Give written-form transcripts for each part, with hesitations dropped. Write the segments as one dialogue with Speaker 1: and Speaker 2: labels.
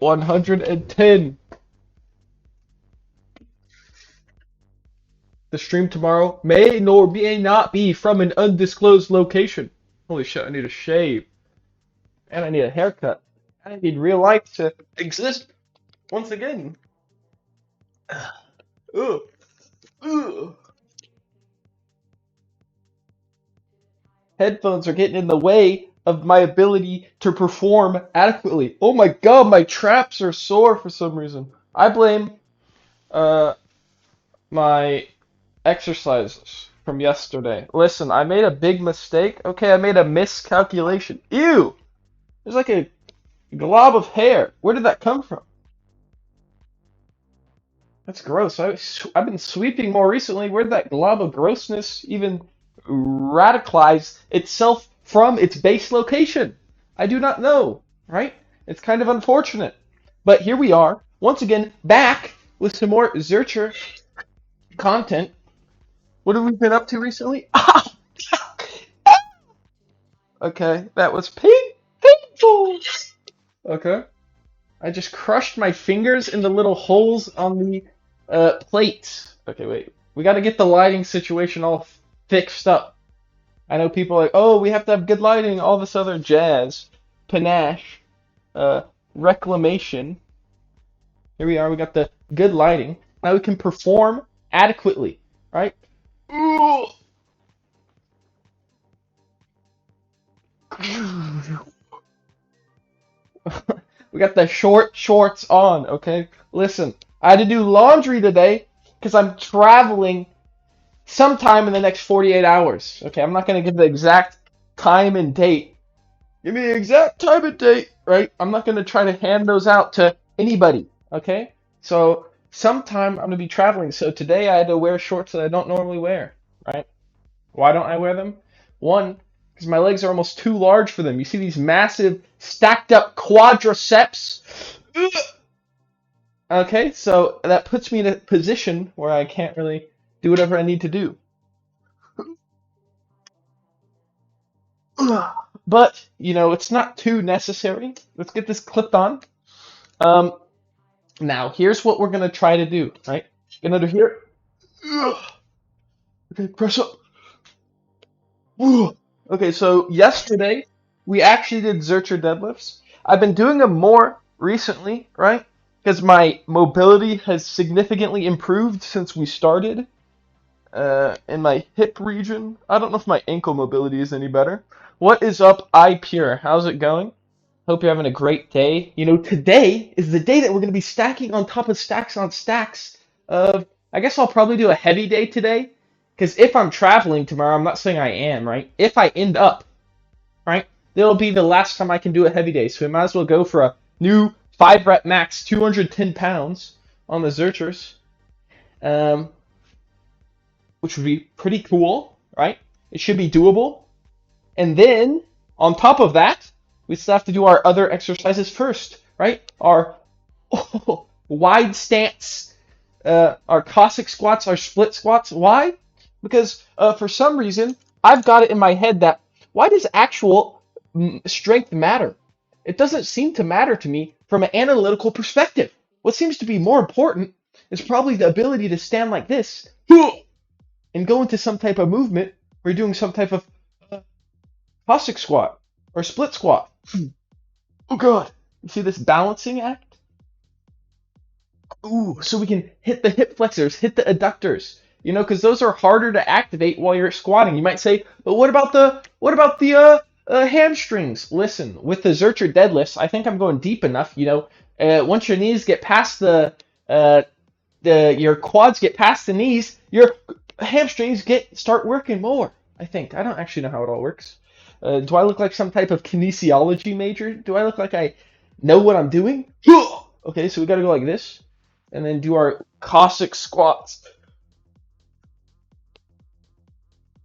Speaker 1: 110. The stream tomorrow may nor may not be from an undisclosed location. Holy shit, I need a shave. And I need a haircut. And I need real life to exist once again. Ugh. Ugh. Headphones are getting in the way of my ability to perform adequately. Oh my god, my traps are sore for some reason. I blame uh my exercises from yesterday. Listen, I made a big mistake. Okay, I made a miscalculation. Ew! There's like a glob of hair. Where did that come from? That's gross. I've been sweeping more recently. Where did that glob of grossness even radicalize itself from its base location? I do not know, right? It's kind of unfortunate. But here we are, once again, back with some more Zercher content. What have we been up to recently? Okay, that was painful. Okay. I just crushed my fingers in the little holes on the plate. Okay, wait. We got to get the lighting situation all fixed up. I know people are like, oh, we have to have good lighting, all this other jazz, panache, uh, reclamation. Here we are. We got the good lighting. Now we can perform adequately, right? We got the short shorts on, okay? Listen, I had to do laundry today because I'm traveling sometime in the next 48 hours. Okay, I'm not going to give the exact time and date. Give me the exact time and date, right? I'm not going to try to hand those out to anybody, okay? So, sometime I'm going to be traveling. So, today I had to wear shorts that I don't normally wear, right? Why don't I wear them? One, because my legs are almost too large for them. You see these massive stacked up quadriceps? Okay, so that puts me in a position where I can't really do whatever I need to do. But, it's not too necessary. Let's get this clipped on. Um, Now, here's what we're going to try to do, right? Gonna do here. Okay, press up. Okay, so yesterday we actually did Zercher deadlifts. I've been doing them more recently, right? Because my mobility has significantly improved since we started. In my hip region. I don't know if my ankle mobility is any better. What is up, iPure? How's it going? Hope you're having a great day. Today is the day that we're going to be stacking on top of stacks on stacks of. I guess I'll probably do a heavy day today. Because if I'm traveling tomorrow, I'm not saying I am, right? If I end up, right, that'll be the last time I can do a heavy day. So we might as well go for a new 5 rep max, 210 pounds on the Zerchers. Um, which would be pretty cool, right? It should be doable. And then, on top of that, we still have to do our other exercises first, right? Our wide stance, our Cossack squats, our split squats. Why? Because for some reason, I've got it in my head that why does actual strength matter? It doesn't seem to matter to me from an analytical perspective. What seems to be more important is probably the ability to stand like this and go into some type of movement where you're doing some type of Cossack squat or split squat. Oh god. You see this balancing act? Ooh, so we can hit the hip flexors, hit the adductors. Because those are harder to activate while you're squatting. You might say, but what about the hamstrings? Listen, with the Zercher deadlifts, I think I'm going deep enough. Once your knees get past your quads get past the knees, your hamstrings start working more. I think. I don't actually know how it all works. Do I look like some type of kinesiology major? Do I look like I know what I'm doing? Okay, so we got to go like this, and then do our Cossack squats.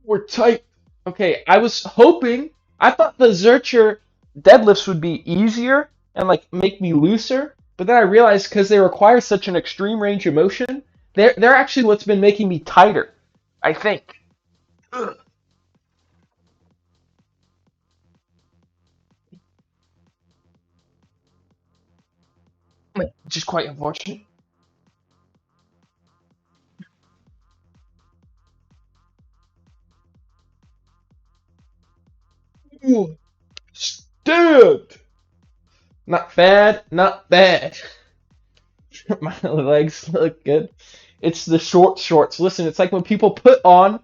Speaker 1: We're tight. Okay, I thought the Zercher deadlifts would be easier and like make me looser, but then I realized because they require such an extreme range of motion, they're actually what's been making me tighter. I think. Ugh. which is quite unfortunate. Ooh, stood. Not bad, not bad. My legs look good. It's the short shorts. Listen, it's like when people put on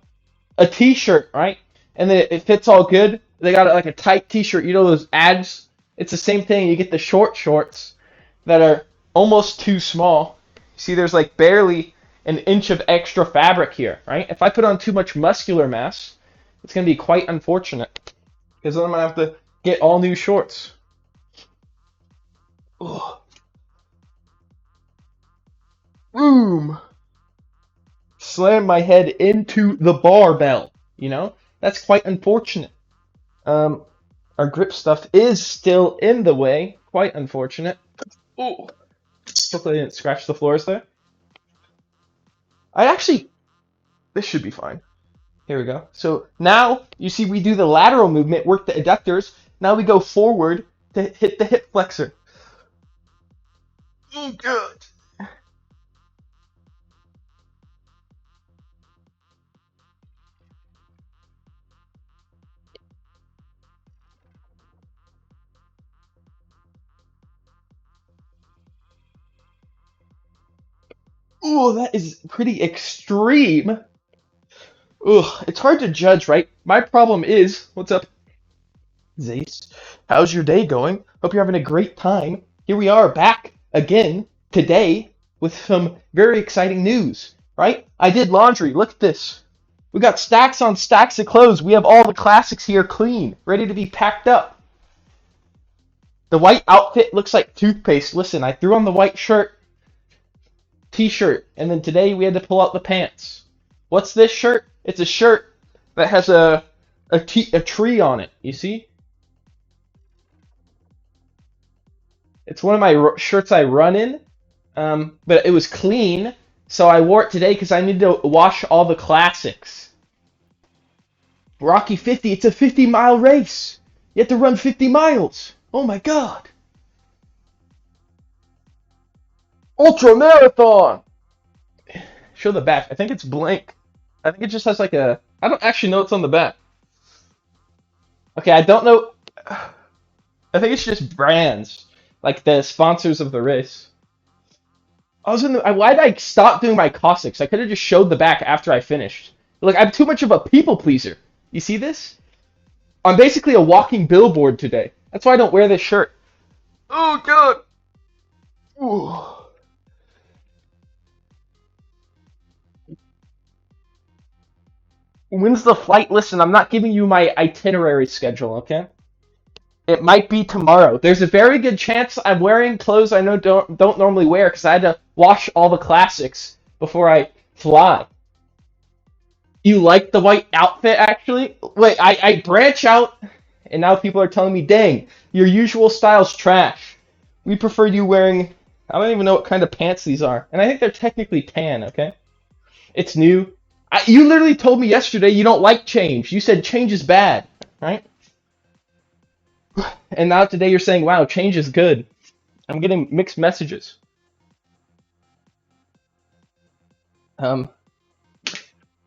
Speaker 1: a t-shirt, right? And then it fits all good. They got like a tight t-shirt, you know those ads? It's the same thing. You get the short shorts that are almost too small. See, there's like barely an inch of extra fabric here, right? If I put on too much muscular mass, it's going to be quite unfortunate because then I'm going to have to get all new shorts. Ugh. Boom! Slam my head into the barbell, you know? That's quite unfortunate. Um, our grip stuff is still in the way. Quite unfortunate. Ooh. Hopefully I didn't scratch the floors there. I actually, this should be fine. Here we go. So now you see we do the lateral movement, work the adductors. Now we go forward to hit the hip flexor. Oh, good. Ooh, that is pretty extreme. Ugh, it's hard to judge, right? My problem is, what's up, Zace? How's your day going? Hope you're having a great time. Here we are back again today with some very exciting news, right? I did laundry. Look at this. We got stacks on stacks of clothes. We have all the classics here clean, ready to be packed up. The white outfit looks like toothpaste. Listen, I threw on the white shirt, t-shirt, and then today we had to pull out the pants. What's this shirt? It's a shirt that has a tree on it. You see? It's one of my shirts I run in, but it was clean, so I wore it today because I need to wash all the classics. Rocky 50, it's a 50-mile race. You have to run 50 miles. Oh my god. Ultra marathon. Show the back. I think it's blank. I think it just has like a. I don't actually know what's on the back. Okay, I don't know. I think it's just brands, like the sponsors of the race. I was in the. Why did I stop doing my caustics? I could have just showed the back after I finished. Like I'm too much of a people pleaser. You see this? I'm basically a walking billboard today. That's why I don't wear this shirt. Oh god. Ooh. When's the flight? Listen, I'm not giving you my itinerary schedule, okay? It might be tomorrow. There's a very good chance I'm wearing clothes I know don't normally wear because I had to wash all the classics before I fly. You like the white outfit, actually? Wait, I branch out, and now people are telling me, dang, your usual style's trash. We prefer you wearing. I don't even know what kind of pants these are. And I think they're technically tan, okay? It's new. You literally told me yesterday you don't like change. You said change is bad, right? And now today you're saying, wow, change is good. I'm getting mixed messages. Um,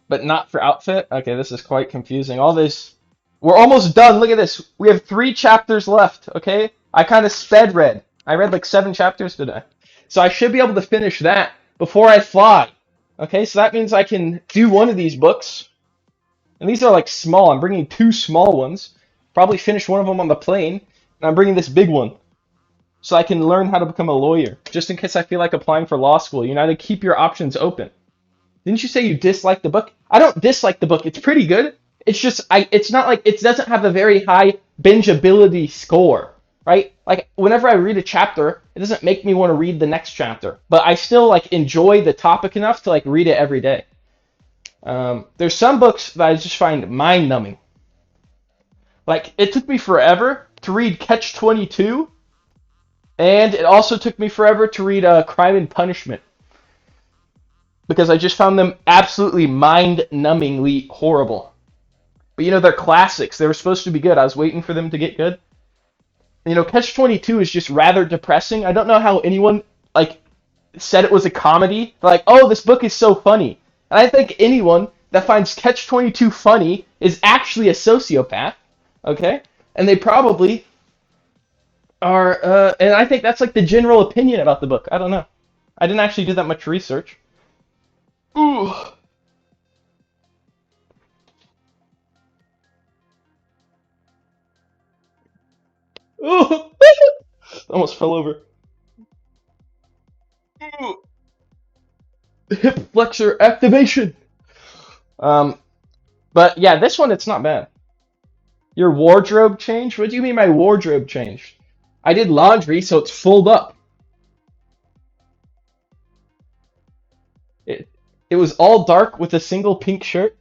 Speaker 1: but not for outfit. Okay, this is quite confusing. All this, we're almost done. Look at this. We have 3 chapters left. Okay, I kind of sped read. I read like 7 chapters today, so I should be able to finish that before I fly. Okay, so that means I can do one of these books, and these are like small. I'm bringing 2 small ones. Probably finish one of them on the plane, and I'm bringing this big one so I can learn how to become a lawyer. Just in case I feel like applying for law school, you know, to keep your options open. Didn't you say you dislike the book? I don't dislike the book. It's pretty good. It's just it's not like it doesn't have a very high bingeability score, right? Like whenever I read a chapter, it doesn't make me want to read the next chapter, but I still like enjoy the topic enough to like read it every day. There's some books that I just find mind numbing. Like it took me forever to read Catch 22, and it also took me forever to read Crime and Punishment because I just found them absolutely mind-numbingly horrible. But you know, they're classics. They were supposed to be good. I was waiting for them to get good. You know, Catch 22 is just rather depressing. I don't know how anyone like said it was a comedy. They're like, oh, this book is so funny. And I think anyone that finds Catch 22 funny is actually a sociopath. Okay? And they probably are, and I think that's like the general opinion about the book. I don't know. I didn't actually do that much research. Ooh. Ooh. Almost fell over. Ooh. Hip flexor activation. Um, but yeah, this one it's not bad. Your wardrobe changed? What do you mean my wardrobe changed? I did laundry, so it's fulled up. It it was all dark with a single pink shirt.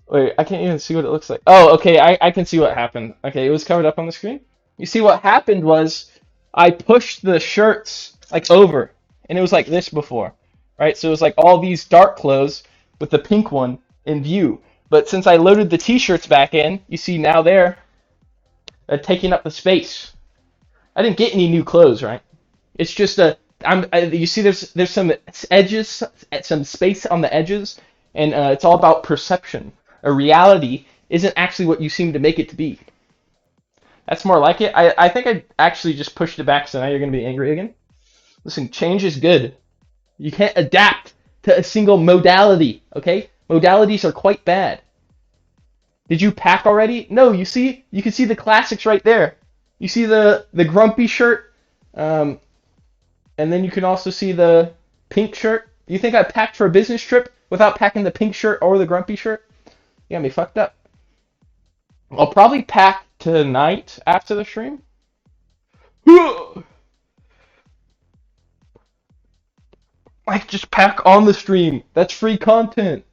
Speaker 1: Wait, I can't even see what it looks like. Oh, okay, I can see what happened. Okay, it was covered up on the screen. You see what happened was I pushed the shirts like over, and it was like this before, right? So it was like all these dark clothes with the pink one in view. But since I loaded the t-shirts back in, you see now they're taking up the space. I didn't get any new clothes, right? It's just you see, there's some edges, some space on the edges, and it's all about perception. A reality isn't actually what you seem to make it to be. That's more like it. I think I actually just pushed it back, so now you're gonna be angry again. Listen, change is good. You can't adapt to a single modality. Okay, modalities are quite bad. Did you pack already? No. You can see the classics right there. You see the grumpy shirt. Um, And then you can also see the pink shirt. You think I packed for a business trip without packing the pink shirt or the grumpy shirt? You got me fucked up. I'll probably pack tonight after the stream. Like, just pack on the stream. That's free content.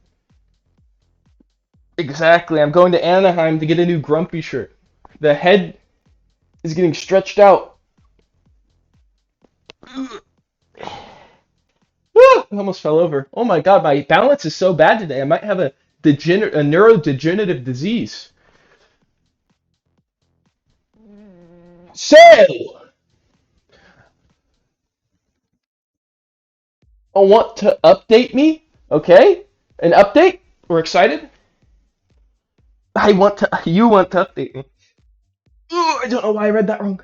Speaker 1: Exactly. I'm going to Anaheim to get a new grumpy shirt. The head is getting stretched out. I almost fell over. Oh my god, my balance is so bad today. I might have a neurodegenerative disease. So, I want to update me. Okay? An update? We're excited? You want to update me. Ooh, I don't know why I read that wrong.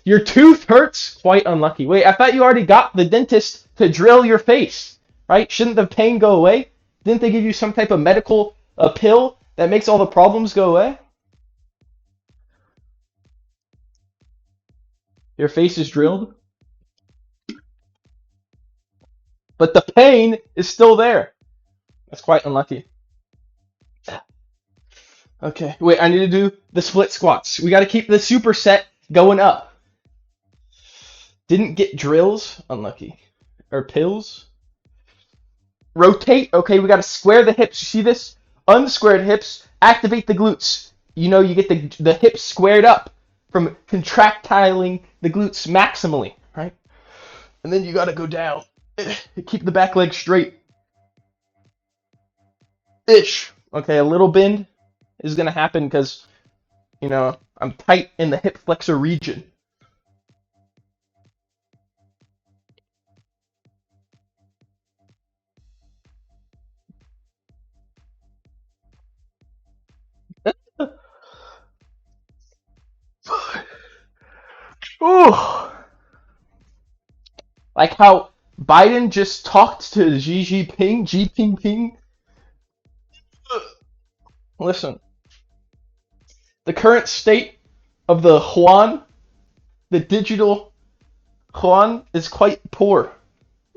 Speaker 1: Your tooth hurts? Quite unlucky. Wait, I thought you already got the dentist to drill your face, right? Shouldn't the pain go away? Didn't they give you some type of medical pill that makes all the problems go away? Your face is drilled, but the pain is still there. That's quite unlucky. Okay, wait, I need to do the split squats. We got to keep the superset going up. Didn't get drills? Unlucky. Or pills? Rotate. Okay, we got to square the hips. You see this? Unsquared hips. Activate the glutes. You know, you get the hips squared up from contractiling the glutes maximally, right? And then you got to go down. Keep the back leg straight. Ish. Okay, a little bend is going to happen because, I'm tight in the hip flexor region. Ooh. Like how Biden just talked to Xi Jinping. Listen, the current state of the yuan, the digital yuan, is quite poor.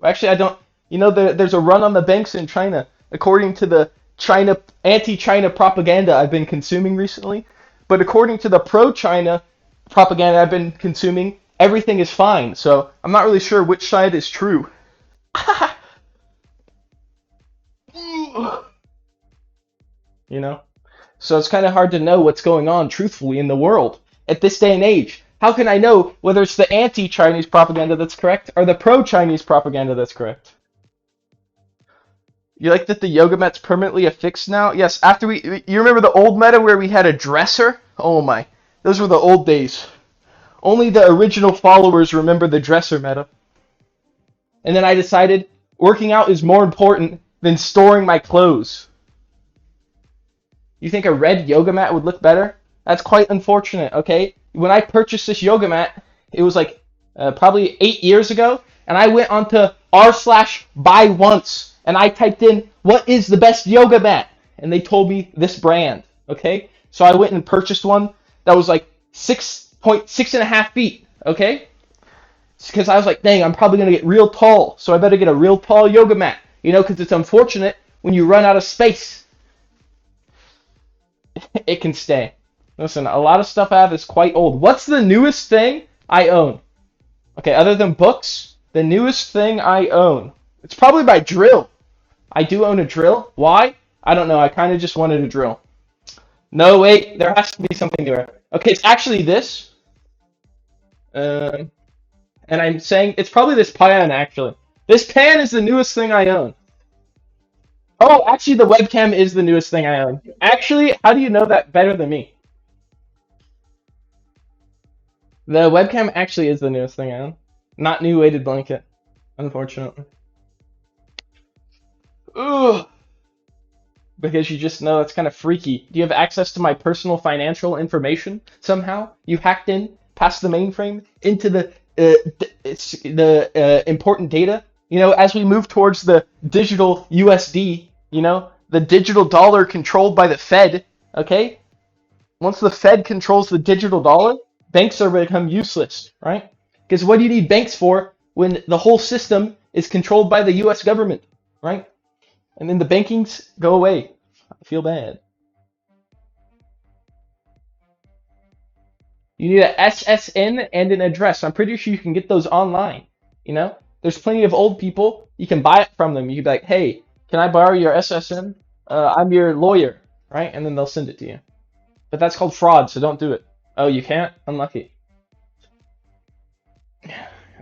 Speaker 1: Actually, I don't. There's a run on the banks in China, according to the China anti-China propaganda I've been consuming recently. But according to the pro-China propaganda I've been consuming, everything is fine. So I'm not really sure which side is true. you know? So it's kind of hard to know what's going on truthfully in the world at this day and age. How can I know whether it's the anti-Chinese propaganda that's correct or the pro-Chinese propaganda that's correct? You like that the yoga mat's permanently affixed now? Yes, you remember the old meta where we had a dresser? Oh my, those were the old days. Only the original followers remember the dresser meta. And then I decided working out is more important than storing my clothes. You think a red yoga mat would look better? That's quite unfortunate, okay? When I purchased this yoga mat, it was like probably 8 years ago, and I went onto r/buy once, and I typed in, what is the best yoga mat? And they told me this brand, okay? So I went and purchased one that was like 6.6.5 feet, okay? Because I was like, dang, I'm probably going to get real tall, so I better get a real tall yoga mat, because it's unfortunate when you run out of space. It can stay. Listen, a lot of stuff I have is quite old. What's the newest thing I own? Okay, other than books, the newest thing I own. It's probably my drill. I do own a drill. Why? I don't know. I kind of just wanted a drill. No, wait. There has to be something newer. Okay, it's actually this. Um, and I'm saying it's probably this pan, actually. This pan is the newest thing I own. Oh, actually, the webcam is the newest thing I own. Actually, how do you know that better than me? The webcam actually is the newest thing I own. Not new weighted blanket, unfortunately. Ugh. Because you just know it's kind of freaky. Do you have access to my personal financial information somehow? You hacked in past the mainframe into the important data. As we move towards the digital USD, the digital dollar controlled by the Fed. Okay, once the Fed controls the digital dollar, banks are become useless, right? Because what do you need banks for when the whole system is controlled by the U.S. government, right? And then the bankings go away. I feel bad. You need a SSN and an address. I'm pretty sure you can get those online. There's plenty of old people. You can buy it from them. You can be like, hey, can I borrow your SSN? I'm your lawyer, right? And then they'll send it to you. But that's called fraud, so don't do it. Oh, you can't? Unlucky.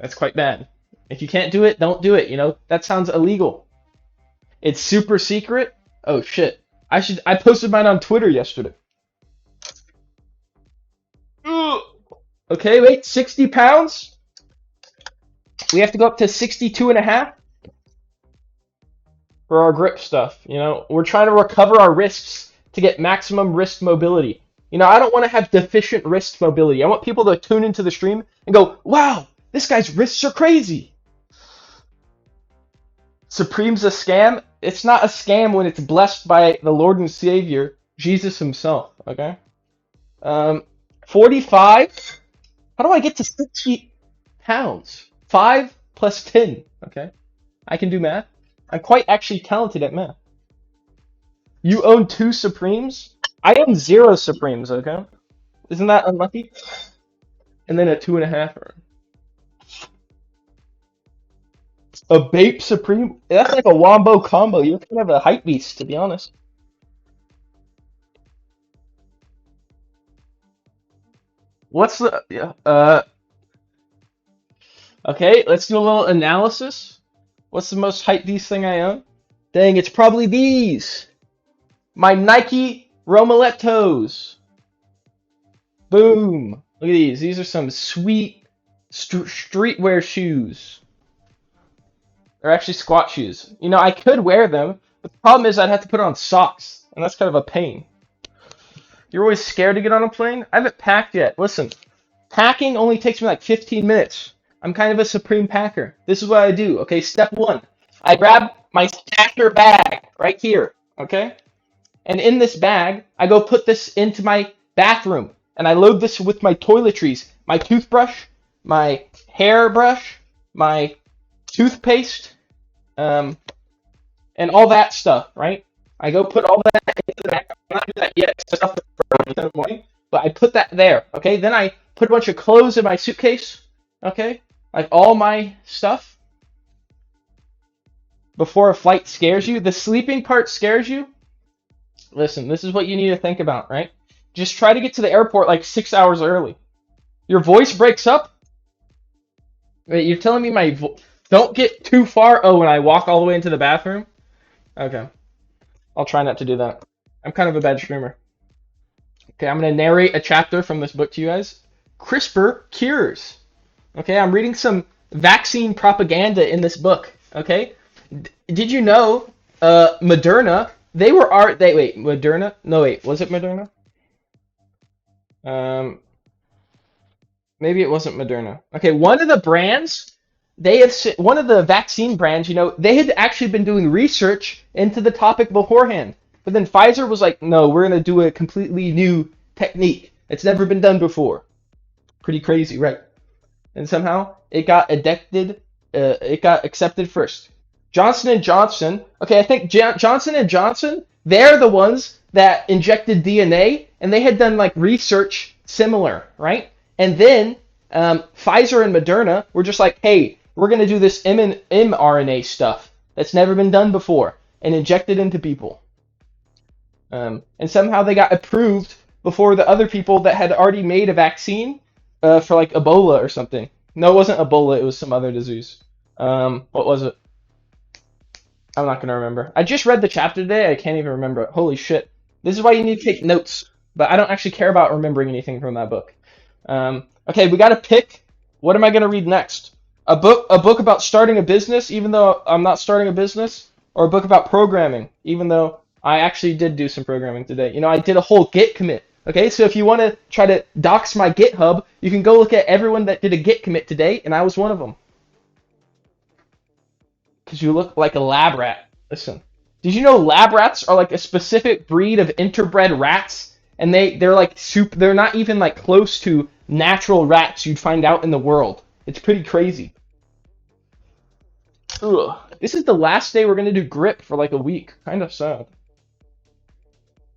Speaker 1: That's quite bad. If you can't do it, don't do it. That sounds illegal. It's super secret. Oh shit. I posted mine on Twitter yesterday. Ugh. Okay, wait, 60 pounds? We have to go up to 62 and a half for our grip stuff. We're trying to recover our wrists to get maximum wrist mobility. I don't want to have deficient wrist mobility. I want people to tune into the stream and go, wow, this guy's wrists are crazy. Supreme's a scam. It's not a scam when it's blessed by the Lord and Savior, Jesus himself, okay? 45? How do I get to 60 pounds? 5 plus 10, okay? I can do math. I'm quite actually talented at math. You own 2 Supremes? I own 0 Supremes, okay? Isn't that unlucky? And then a 2.5. A Bape Supreme? That's like a wombo combo. You're kind of a hype beast, to be honest. What's the... Yeah, okay, let's do a little analysis. What's the most hype beast thing I own? Dang, it's probably these. My Nike Romolettos. Boom. Look at these. These are some sweet streetwear shoes. They're actually squat shoes. I could wear them, but the problem is I'd have to put on socks, and that's kind of a pain. You're always scared to get on a plane? I haven't packed yet. Listen, packing only takes me like 15 minutes. I'm kind of a supreme packer. This is what I do, okay? Step 1. I grab my stacker bag right here, okay? And in this bag, I go put this into my bathroom, and I load this with my toiletries, my toothbrush, my hairbrush, my toothpaste, and all that stuff, right? I go put all that into the bag. I'm not doing that yet. It's stuff for the morning, but I put that there, okay? Then I put a bunch of clothes in my suitcase, okay? Like all my stuff. Before a flight scares you, the sleeping part scares you. Listen, this is what you need to think about, right? Just try to get to the airport like 6 hours early. Your voice breaks up? Wait, you're telling me my don't get too far? Oh, when I walk all the way into the bathroom? Okay. I'll try not to do that. I'm kind of a bad streamer. Okay, I'm going to narrate a chapter from this book to you guys. CRISPR cures. Okay, I'm reading some vaccine propaganda in this book. Okay, did you know Moderna? They were art. They wait, Moderna? No, wait, was it Moderna? Um, Maybe it wasn't Moderna. Okay, one of the brands one of the vaccine brands. They had actually been doing research into the topic beforehand, but then Pfizer was like, "No, we're gonna do a completely new technique. It's never been done before." Pretty crazy, right? And somehow it got addicted. It got accepted first. Johnson and Johnson. Okay, I think Johnson and Johnson. They're the ones that injected DNA, and they had done like research similar, right? And then Pfizer and Moderna were just like, hey, we're gonna do this mRNA stuff that's never been done before, and inject it into people. And somehow they got approved before the other people that had already made a vaccine for like Ebola or something. No, it wasn't Ebola. It was some other disease. What was it? I'm not gonna remember. I just read the chapter today. I can't even remember it. Holy shit! This is why you need to take notes. But I don't actually care about remembering anything from that book. Okay, we got to pick. What am I gonna read next? A book about starting a business, even though I'm not starting a business, or a book about programming, even though I actually did do some programming today. I did a whole Git commit. Okay, so if you want to try to dox my GitHub, you can go look at everyone that did a Git commit today, and I was one of them. Because you look like a lab rat. Listen, did you know lab rats are like a specific breed of interbred rats, and they're like they're not even like close to natural rats you'd find out in the world. It's pretty crazy. Ugh. This is the last day we're gonna do grip for like a week. Kind of sad.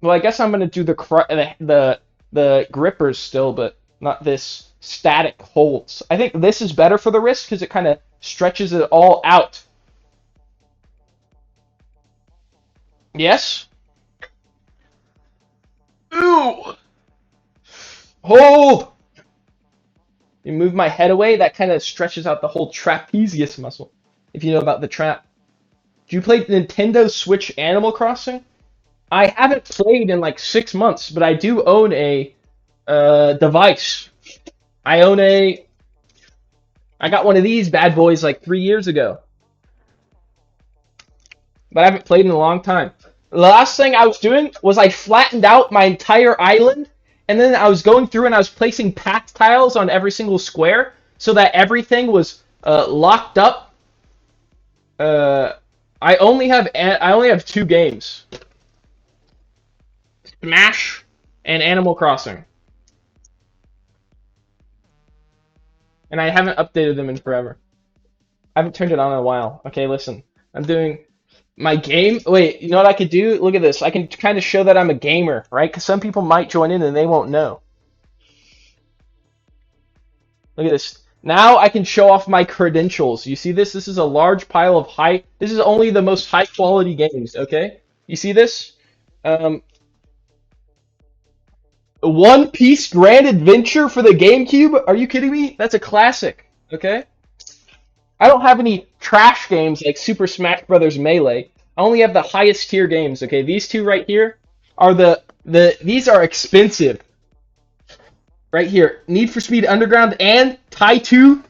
Speaker 1: Well, I guess I'm gonna do the grippers still, but not this static holds. I think this is better for the wrist because it kind of stretches it all out. Yes. Ooh. Hold. You move my head away. That kind of stretches out the whole trapezius muscle. If you know about the trap. Do you play Nintendo Switch Animal Crossing? I haven't played in like 6 months, but I do own a device. I own a. I got one of these bad boys like 3 years ago, but I haven't played in a long time. The last thing I was doing was I flattened out my entire island, and then I was going through and I was placing path tiles on every single square so that everything was locked up. I only have two games: Smash and Animal Crossing, and I haven't updated them in forever. I haven't turned it on in a while. Okay, listen, I'm doing my game. Wait, you know what I could do? Look at this. I can kind of show that I'm a gamer, right? Because some people might join in and they won't know. Look at this. Now I can show off my credentials. You see this? This is a large pile of high. This is only the most high quality games. Okay, you see this? Um, One Piece Grand Adventure for the GameCube. Are you kidding me? That's a classic. Okay. I don't have any trash games like Super Smash Bros. Melee. I only have the highest tier games. Okay, these two right here are these are expensive. Right here, Need for Speed Underground and Tycoon.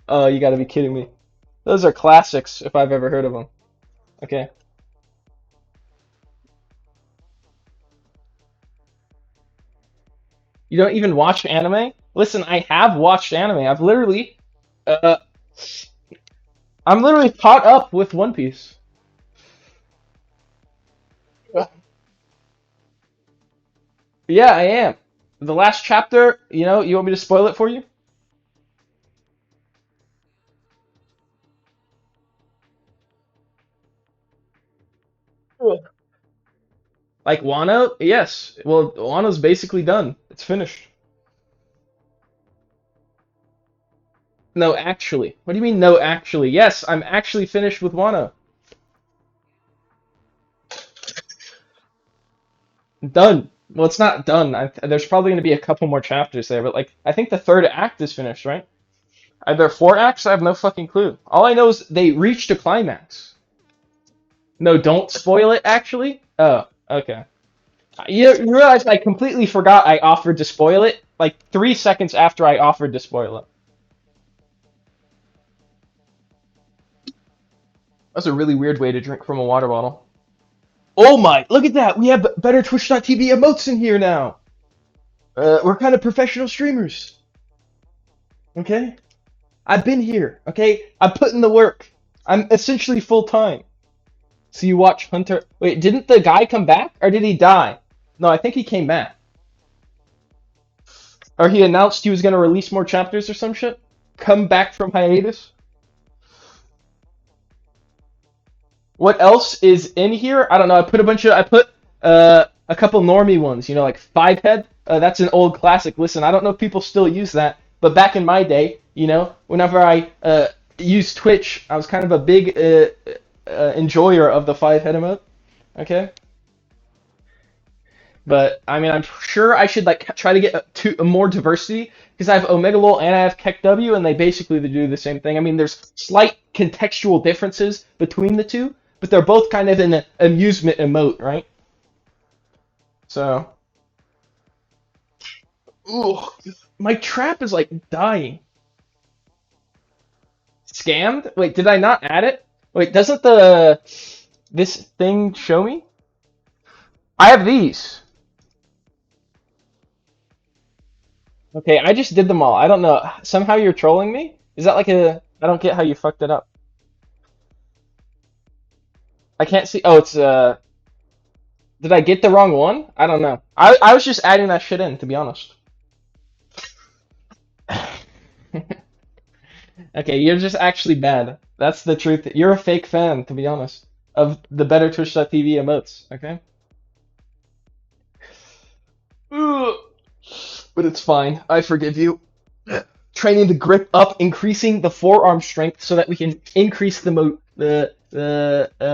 Speaker 1: Oh, you gotta be kidding me. Those are classics if I've ever heard of them. Okay. You don't even watch anime? Listen, I have watched anime. Uh, I'm literally caught up with One Piece. Yeah, I am. The last chapter, you want me to spoil it for you? Like Wano? Yes. Well, Wano's basically done. It's finished. No, actually. What do you mean, no, actually? Yes, I'm actually finished with Wano. Done. Well, it's not done. There's probably going to be a couple more chapters there, but like, I think the third act is finished, right? Are there four acts? I have no fucking clue. All I know is they reached a climax. No, don't spoil it, actually? Oh, okay. You realize I completely forgot I offered to spoil it like 3 seconds after I offered to spoil it. That's a really weird way to drink from a water bottle. Oh my, look at that. We have better Twitch.tv emotes in here now. We're kind of professional streamers. Okay? I've been here. Okay? I'm putting the work. I'm essentially full time. So you watch Hunter. Wait, didn't the guy come back? Or did he die? No, I think he came back. Or he announced he was going to release more chapters or some shit? Come back from hiatus? What else is in here? I don't know. I put a couple normie ones, like Five Head. That's an old classic. Listen, I don't know if people still use that, but back in my day, whenever I used Twitch, I was kind of a big enjoyer of the Five Head emote. Okay? But I mean, I'm sure I should like try to get to more diversity because I have Omega Lol and I have KEKW, and they basically do the same thing. I mean, there's slight contextual differences between the two, but they're both kind of an amusement emote, right? So, ooh, my trap is like dying. Scammed? Wait, did I not add it? Wait, doesn't this thing show me? I have these. Okay, I just did them all. I don't know. Somehow you're trolling me? Is that like a? I don't get how you fucked it up. I can't see. Oh, it's Did I get the wrong one? I don't know. I was just adding that shit in, to be honest. Okay, you're just actually bad. That's the truth. You're a fake fan, to be honest, of the better Twitch.tv emotes. Okay. Ugh. But it's fine. I forgive you. Training the grip up, increasing the forearm strength so that we can increase the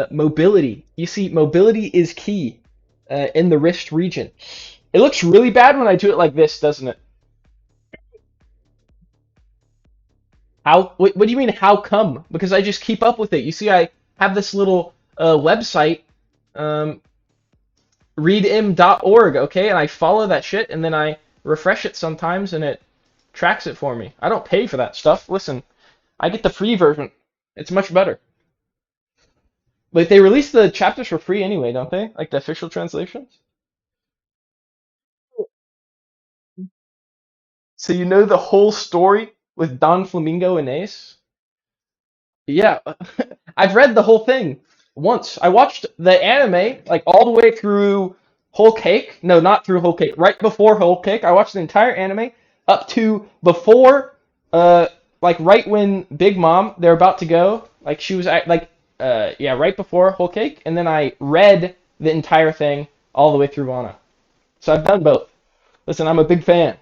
Speaker 1: mobility. You see, mobility is key in the wrist region. It looks really bad when I do it like this, doesn't it? How? What do you mean? How come? Because I just keep up with it. You see, I have this little website, um, readim.org, okay, and I follow that shit, and then I refresh it sometimes, and it tracks it for me. I don't pay for that stuff. Listen, I get the free version. It's much better. Like they release the chapters for free anyway, don't they? Like the official translations. So you know the whole story with Don Flamingo and Ace? Yeah, I've read the whole thing once. I watched the anime like all the way through Whole Cake. No, not through Whole Cake. Right before Whole Cake, I watched the entire anime up to before, uh, like right when Big Mom they're about to go. Like she was at, like, yeah, right before Whole Cake, and then I read the entire thing all the way through Wano. So I've done both. Listen, I'm a big fan.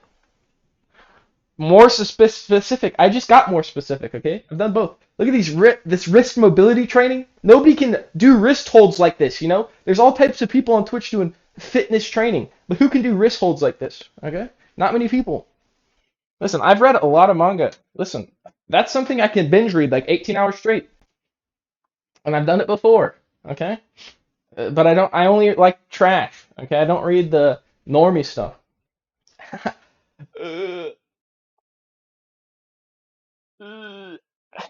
Speaker 1: More specific. I just got more specific, okay? I've done both. Look at this wrist mobility training. Nobody can do wrist holds like this. There's all types of people on Twitch doing fitness training, but who can do wrist holds like this, okay? Not many people. Listen, I've read a lot of manga. Listen, that's something I can binge read like 18 hours straight, and I've done it before, okay? But I only like trash, okay? I don't read the normie stuff. Uh, uh,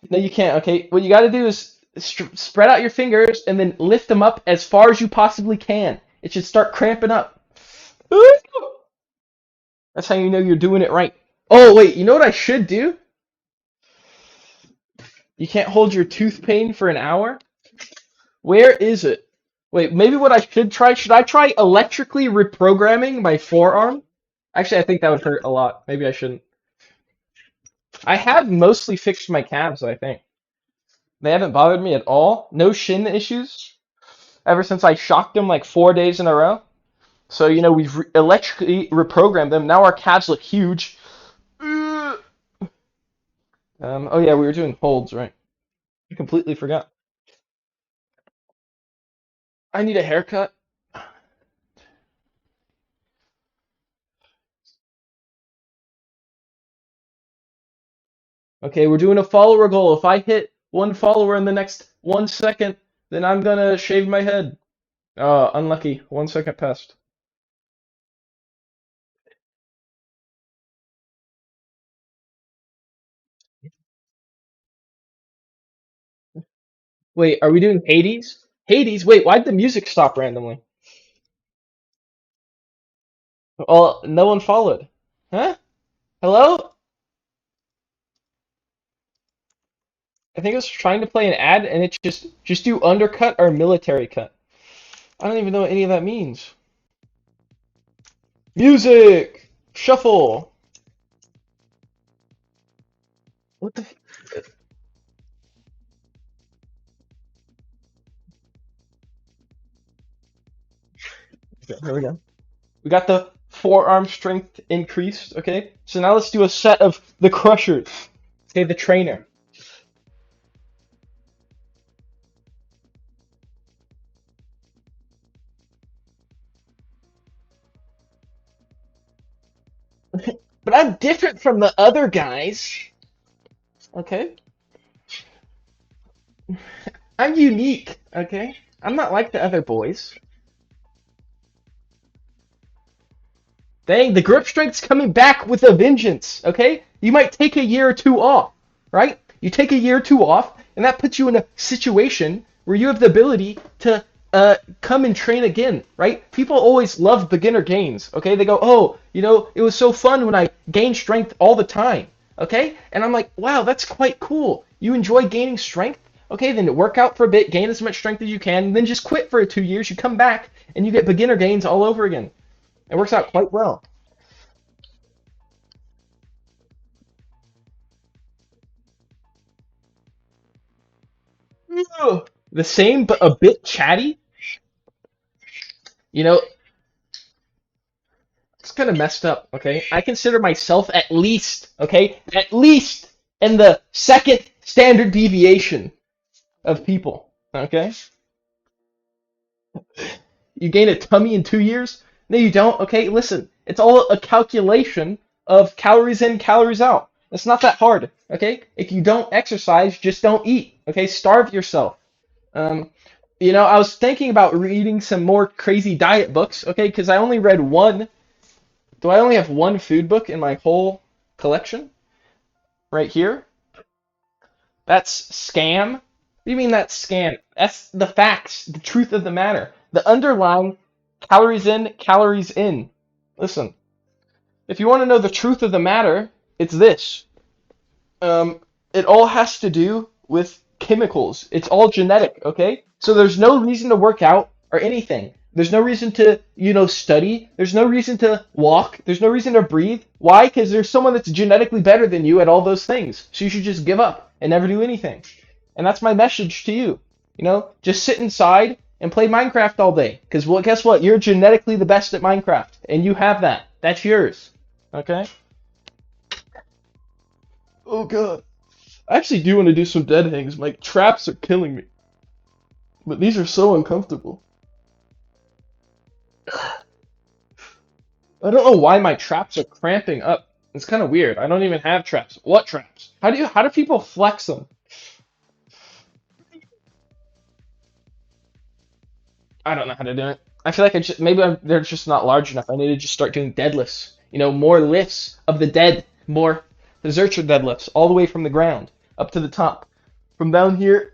Speaker 1: No, you can't. Okay, what you got to do is spread out your fingers and then lift them up as far as you possibly can. It should start cramping up. That's how you know you're doing it right. Oh wait, you know what I should do? You can't hold your tooth pain for an hour. Where is it? Wait, maybe what I should try? Should I try electrically reprogramming my forearm? Actually, I think that would hurt a lot. Maybe I shouldn't. I have mostly fixed my calves, I think. They haven't bothered me at all. No shin issues ever since I shocked them like 4 days in a row. So, we've electrically reprogrammed them. Now our calves look huge. Oh yeah, we were doing holds, right? I completely forgot. I need a haircut. Okay, we're doing a follower goal. If I hit 1 follower in the next 1 second, then I'm gonna shave my head. Unlucky. 1 second passed. Wait, are we doing Hades? Hades? Wait, why'd the music stop randomly? Well, no one followed. Huh? Hello? I think I was trying to play an ad and it just do undercut or military cut. I don't even know what any of that means. Music! Shuffle! What the? Okay, here we go. We got the forearm strength increased, okay? So now let's do a set of the crushers. Okay, the trainer. But I'm different from the other guys. Okay? I'm unique, okay? I'm not like the other boys. Dang, the grip strength's coming back with a vengeance, okay? You might take a year or two off, right? You take a year or two off, and that puts you in a situation where you have the ability to come and train again, right? People always love beginner gains, okay? They go, oh, it was so fun when I gained strength all the time, okay? And I'm like, wow, that's quite cool. You enjoy gaining strength? Okay, then work out for a bit, gain as much strength as you can, and then just quit for 2 years. You come back, and you get beginner gains all over again. It works out quite well. Ugh. The same, but a bit chatty. You know, it's kind of messed up, okay? I consider myself at least, okay? At least in the second standard deviation of people, okay? You gain a tummy in 2 years? No, you don't, okay? Listen, it's all a calculation of calories in, calories out. It's not that hard, okay? If you don't exercise, just don't eat, okay? Starve yourself. Um, I was thinking about reading some more crazy diet books, okay? Because I only read one. Do I only have one food book in my whole collection? Right here? That's scam. What do you mean that's scam? That's the facts, the truth of the matter. The underlying calories in, calories in. Listen, if you want to know the truth of the matter, it's this. It all has to do with chemicals. It's all genetic, okay? So there's no reason to work out or anything. There's no reason to, study. There's no reason to walk. There's no reason to breathe. Why? Because there's someone that's genetically better than you at all those things. So you should just give up and never do anything. And that's my message to you. Just sit inside and play Minecraft all day. Because, well, guess what? You're genetically the best at Minecraft. And you have that. That's yours. Okay? Oh, God. I actually do want to do some dead hangs. My traps are killing me. But these are so uncomfortable. I don't know why my traps are cramping up. It's kind of weird. I don't even have traps. What traps? How do people flex them? I don't know how to do it. I feel like they're just not large enough. I need to just start doing deadlifts. More lifts of the dead, more the Zercher deadlifts, all the way from the ground up to the top. From down here,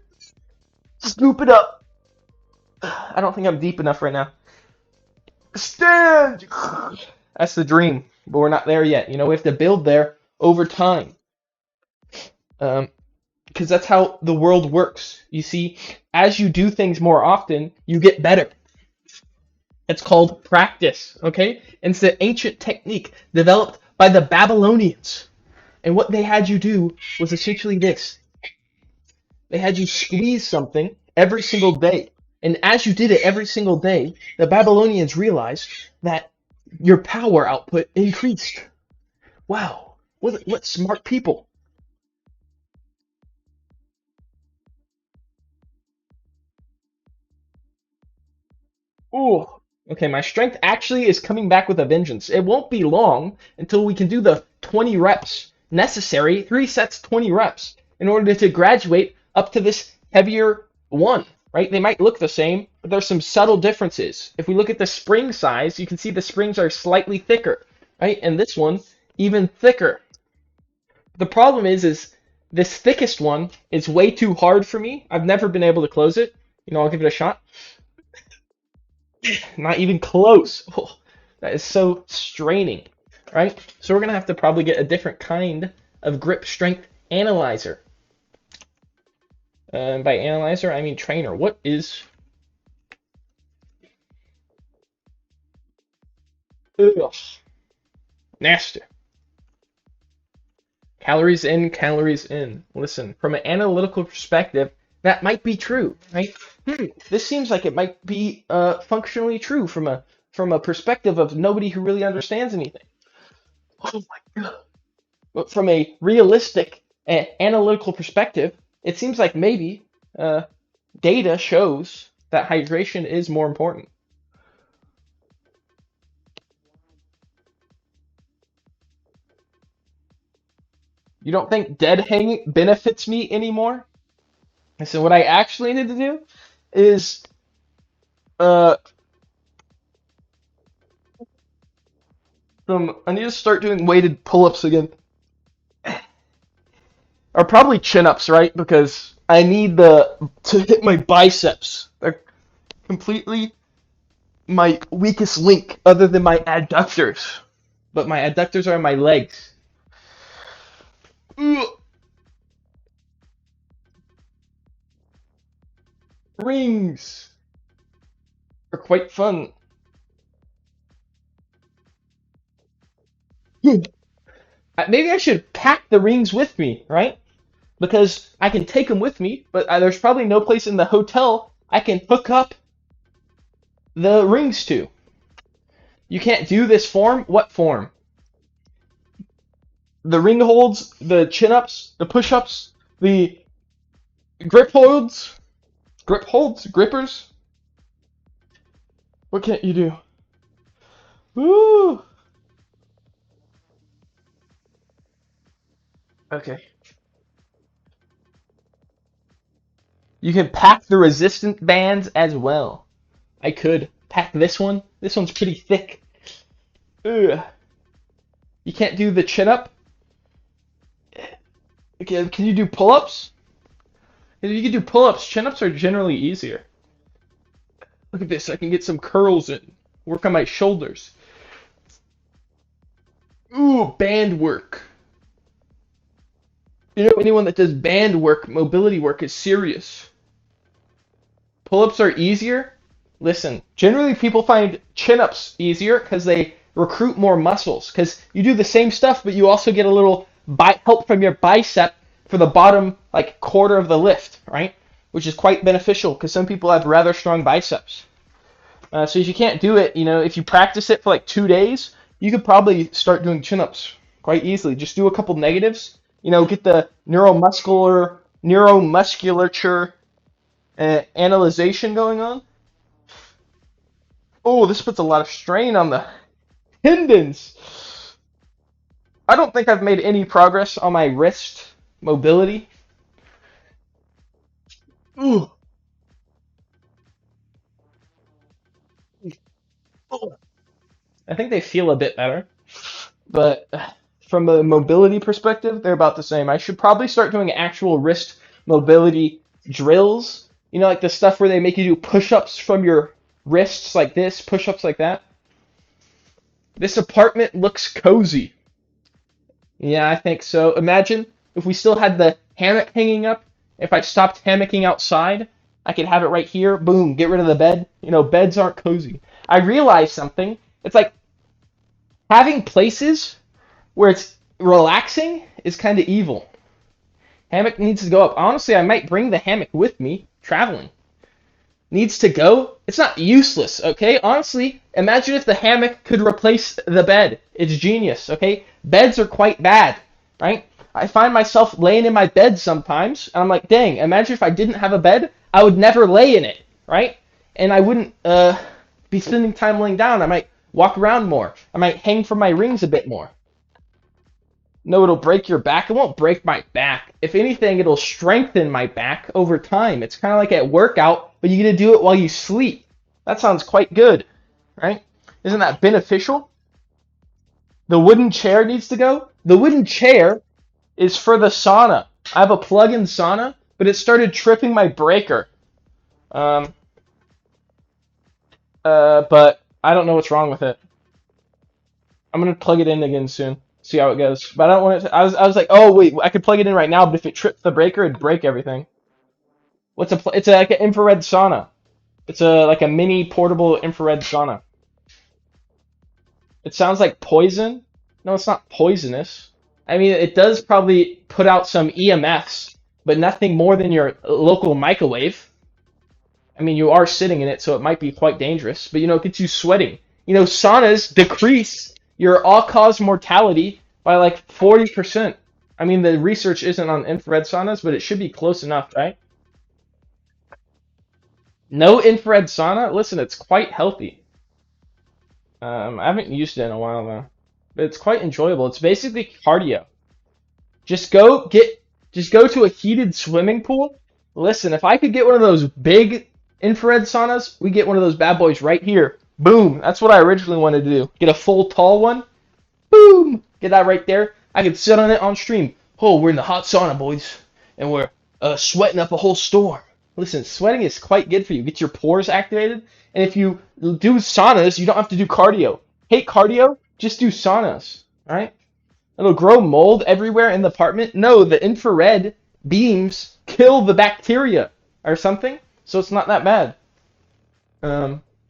Speaker 1: scoop it up. I don't think I'm deep enough right now. Stand! That's the dream, but we're not there yet. We have to build there over time. Because that's how the world works. You see, as you do things more often, you get better. It's called practice, okay? And it's an ancient technique developed by the Babylonians. And what they had you do was essentially this. They had you squeeze something every single day. And as you did it every single day, the Babylonians realized that your power output increased. Wow, what smart people. Ooh. Okay, my strength actually is coming back with a vengeance. It won't be long until we can do the 20 reps necessary, 3 sets, 20 reps, in order to graduate up to this heavier one, right? They might look the same, but there's some subtle differences. If we look at the spring size, you can see the springs are slightly thicker, right? And this one, even thicker. The problem is This thickest one is way too hard for me. I've never been able to close it. I'll give it a shot. Not even close. Oh, that is so straining, right? So we're gonna have to probably get a different kind of grip strength analyzer. By analyzer, I mean trainer. What is? Ugh, nasty. Calories in, calories in. Listen, from an analytical perspective, that might be true, right? This seems like it might be functionally true from a perspective of nobody who really understands anything. Oh my god! But from a realistic analytical perspective, it seems like maybe uh, data shows that hydration is more important. You don't think dead hanging benefits me anymore? And so what I actually need to do is uh I need to start doing weighted pull-ups again. Or probably chin-ups, right? Because I need the to hit my biceps. They're completely my weakest link other than my adductors. But my adductors are my legs. Ugh, rings are quite fun. Maybe I should pack the rings with me, right? Because I can take them with me, but there's probably no place in the hotel I can hook up the rings to. You can't do this form? What form? The ring holds, the chin ups, the push ups, the grip holds, grippers? What can't you do? Woo! Okay. You can pack the resistant bands as well. I could pack this one. This one's pretty thick. Ugh. You can't do the chin up? Okay, can you do pull ups? If you can do pull ups, chin ups are generally easier. Look at this, I can get some curls in. Work on my shoulders. Ooh, band work. Anyone that does band work, mobility work is serious. Pull-ups are easier. Listen, generally people find chin-ups easier because they recruit more muscles. Because you do the same stuff, but you also get a little help from your bicep for the bottom like quarter of the lift, right? Which is quite beneficial because some people have rather strong biceps. So if you can't do it, if you practice it for like 2 days, you could probably start doing chin-ups quite easily. Just do a couple negatives. Get the neuromusculature analyzation going on. Oh, this puts a lot of strain on the tendons. I don't think I've made any progress on my wrist mobility. Ooh. I think they feel a bit better, but from a mobility perspective, they're about the same. I should probably start doing actual wrist mobility drills. Like the stuff where they make you do push-ups from your wrists like this, push-ups like that. This apartment looks cozy. Yeah, I think so. Imagine if we still had the hammock hanging up. If I stopped hammocking outside, I could have it right here. Boom, get rid of the bed. Beds aren't cozy. I realized something. It's like having places where it's relaxing is kind of evil. Hammock needs to go up. Honestly, I might bring the hammock with me traveling. Needs to go? It's not useless, okay? Honestly, imagine if the hammock could replace the bed. It's genius, okay? Beds are quite bad, right? I find myself laying in my bed sometimes, and I'm like, dang, imagine if I didn't have a bed, I would never lay in it, right? And I wouldn't be spending time laying down. I might walk around more. I might hang from my rings a bit more. No, it'll break your back. It won't break my back. If anything, it'll strengthen my back over time. It's kind of like a workout, but you're going to do it while you sleep. That sounds quite good, right? Isn't that beneficial? The wooden chair needs to go. The wooden chair is for the sauna. I have a plug-in sauna, but it started tripping my breaker. Um, but I don't know what's wrong with it. I'm gonna plug it in again soon. See how it goes. But I don't want it to, I was like, oh wait, I could plug it in right now, but if it tripped the breaker, it'd break everything. It's like an infrared sauna. It's a like a mini portable infrared sauna. It sounds like poison. No, it's not poisonous. I mean, it does probably put out some EMFs, but nothing more than your local microwave. I mean, you are sitting in it, so it might be quite dangerous, but it gets you sweating. Saunas decrease your all-cause mortality by like 40%. I mean, the research isn't on infrared saunas, but it should be close enough, right? No infrared sauna? Listen, it's quite healthy. I haven't used it in a while though, but it's quite enjoyable. It's basically cardio. Just go get, just go to a heated swimming pool. Listen, if I could get one of those big infrared saunas, we get one of those bad boys right here. Boom. That's what I originally wanted to do. Get a full tall one. Boom. Get that right there. I could sit on it on stream. Oh, we're in the hot sauna, boys, and we're sweating up a whole storm. Listen, sweating is quite good for you. Get your pores activated, and if you do saunas, you don't have to do cardio. Hate cardio? Just do saunas. All right? It'll grow mold everywhere in the apartment. No, the infrared beams kill the bacteria or something, so it's not that bad.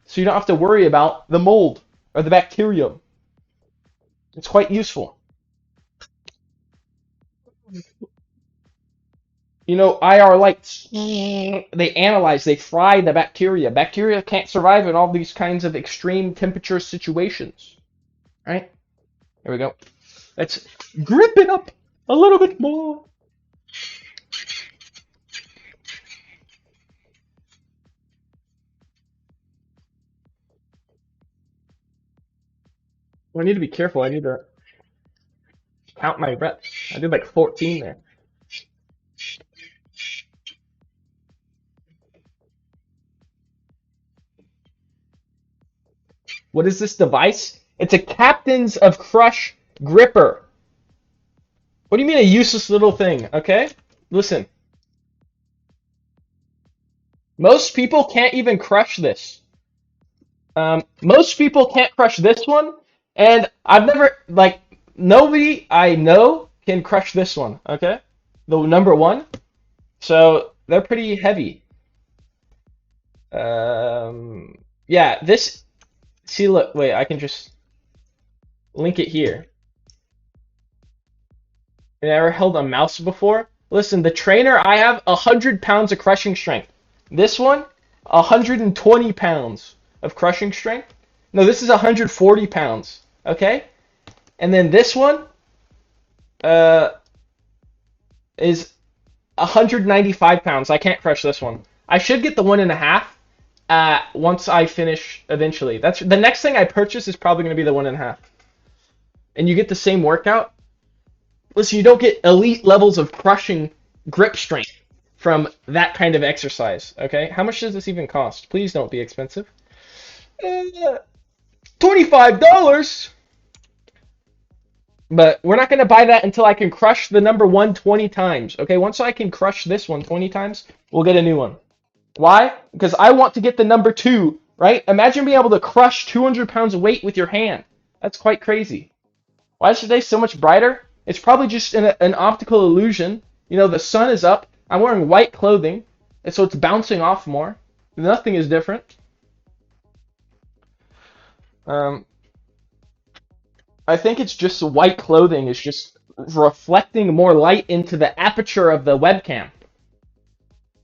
Speaker 1: So you don't have to worry about the mold or the bacterium. It's quite useful. IR lights, they analyze, they fry the bacteria. Bacteria can't survive in all these kinds of extreme temperature situations. Right? Here we go. Let's grip it up a little bit more. Well, I need to be careful. I need to count my reps. I did like 14 there. What is this device? It's a Captains of Crush gripper. What do you mean a useless little thing? Okay? Listen. Most people can't even crush this. Most people can't crush this one, and I've never, like, nobody I know can crush this one, okay? The number one. So they're pretty heavy. Yeah, this, see, look, wait, I can just link it here. You ever held a mouse before? Listen, the trainer, I have 100 pounds of crushing strength. This one, 120 pounds of crushing strength. No, this is 140 pounds. Okay? And then this one uh, is 195 pounds. I can't crush this one. I should get the 1.5 once I finish eventually. That's the next thing I purchase is probably going to be the 1.5. And you get the same workout. Listen, you don't get elite levels of crushing grip strength from that kind of exercise. Okay? How much does this even cost? Please don't be expensive. $25. But we're not going to buy that until I can crush the number one 20 times. Okay, once I can crush this one 20 times, we'll get a new one. Why? Because I want to get the number two, right? Imagine being able to crush 200 pounds of weight with your hand. That's quite crazy. Why is today so much brighter? It's probably just an optical illusion. The sun is up. I'm wearing white clothing, and so it's bouncing off more. Nothing is different. I think it's just white clothing is just reflecting more light into the aperture of the webcam.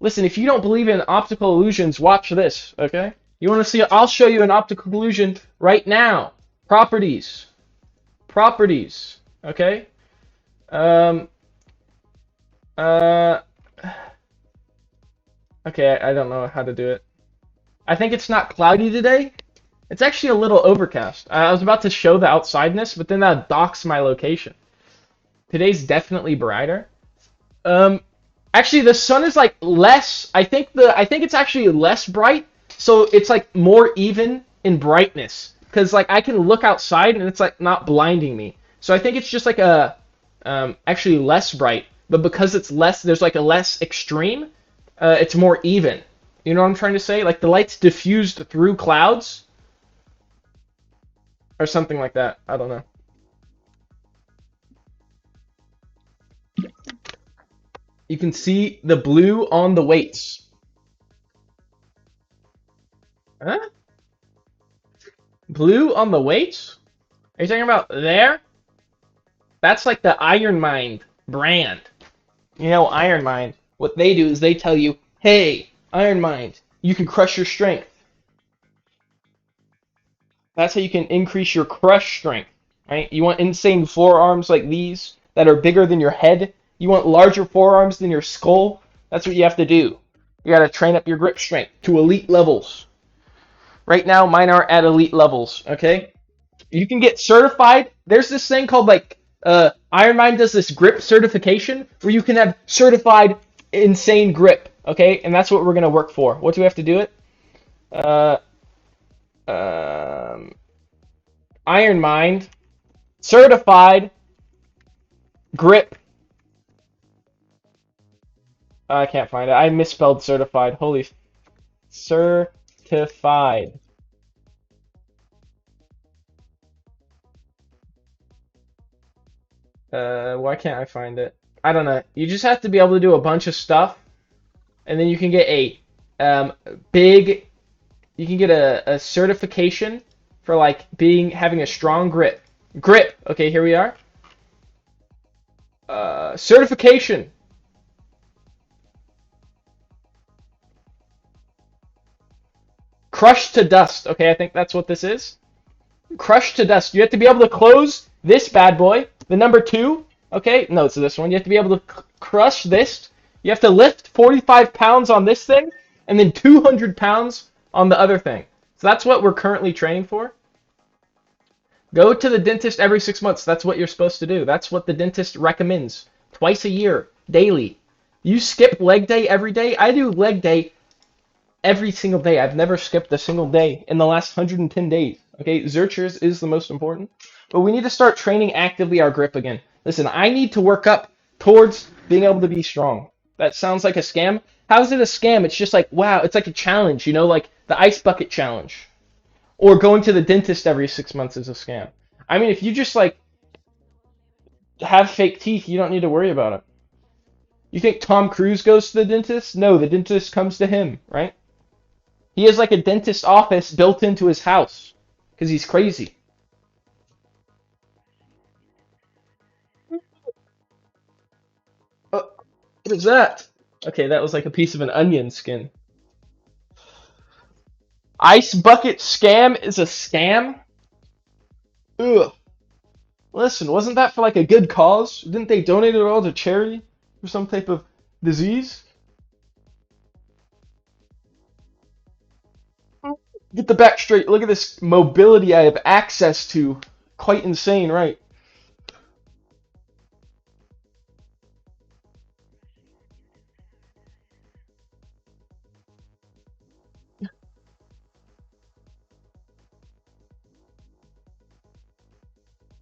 Speaker 1: Listen, if you don't believe in optical illusions, watch this, okay? You want to see? I'll show you an optical illusion right now. Properties. Properties, okay? Um, uh, okay, I don't know how to do it. I think it's not cloudy today. It's actually a little overcast. I was about to show the outsideness, but then that docks my location. Today's definitely brighter. Um, Actually, the sun is like less. I think it's actually less bright, so it's like more even in brightness. Cause like I can look outside and it's like not blinding me. So I think it's just like a actually less bright. but because it's less, there's like a less extreme. It's more even. You know what I'm trying to say? Like the light's diffused through clouds or something like that. I don't know. You can see the blue on the weights. Huh? Blue on the weights? Are you talking about there? That's like the Iron Mind brand. You know, Iron Mind. What they do is they tell you, hey, Iron Mind, you can crush your strength. That's how you can increase your crush strength, right? You want insane forearms like these that are bigger than your head. You want larger forearms than your skull. That's what you have to do. You got to train up your grip strength to elite levels. Right now, mine are at elite levels, okay? You can get certified. There's this thing called like Iron Mind does this grip certification where you can have certified insane grip, okay? And that's what we're gonna work for. What do we have to do it? Uh, um, Iron Mind certified grip. I can't find it. I misspelled certified. Holy certified. Why can't I find it? I don't know. You just have to be able to do a bunch of stuff, and then you can get a um, big. You can get a certification for like being having a strong grip. Grip. Okay, here we are. Certification. Crushed to dust. Okay, I think that's what this is. Crushed to dust. You have to be able to close this bad boy, the number two. Okay, no, it's this one. You have to be able to crush this. You have to lift 45 pounds on this thing, and then 200 pounds on the other thing. So that's what we're currently training for. Go to the dentist every 6 months. That's what you're supposed to do. That's what the dentist recommends. Twice a year, daily. You skip leg day every day. I do leg day every single day. I've never skipped a single day in the last 110 days. Okay, Zerchers is the most important. But we need to start training actively our grip again. Listen, I need to work up towards being able to be strong. That sounds like a scam. How is it a scam? It's just like, wow, it's like a challenge, you know, like the ice bucket challenge. Or going to the dentist every 6 months is a scam. I mean, if you just like have fake teeth, you don't need to worry about it. You think Tom Cruise goes to the dentist? No, the dentist comes to him, right? He has like a dentist office built into his house because he's crazy. Oh, what is that? Okay, that was like a piece of an onion skin. Ice bucket scam is a scam? Ugh. Listen, wasn't that for like a good cause? Didn't they donate it all to charity for some type of disease? Get the back straight. Look at this mobility I have access to. Quite insane, right?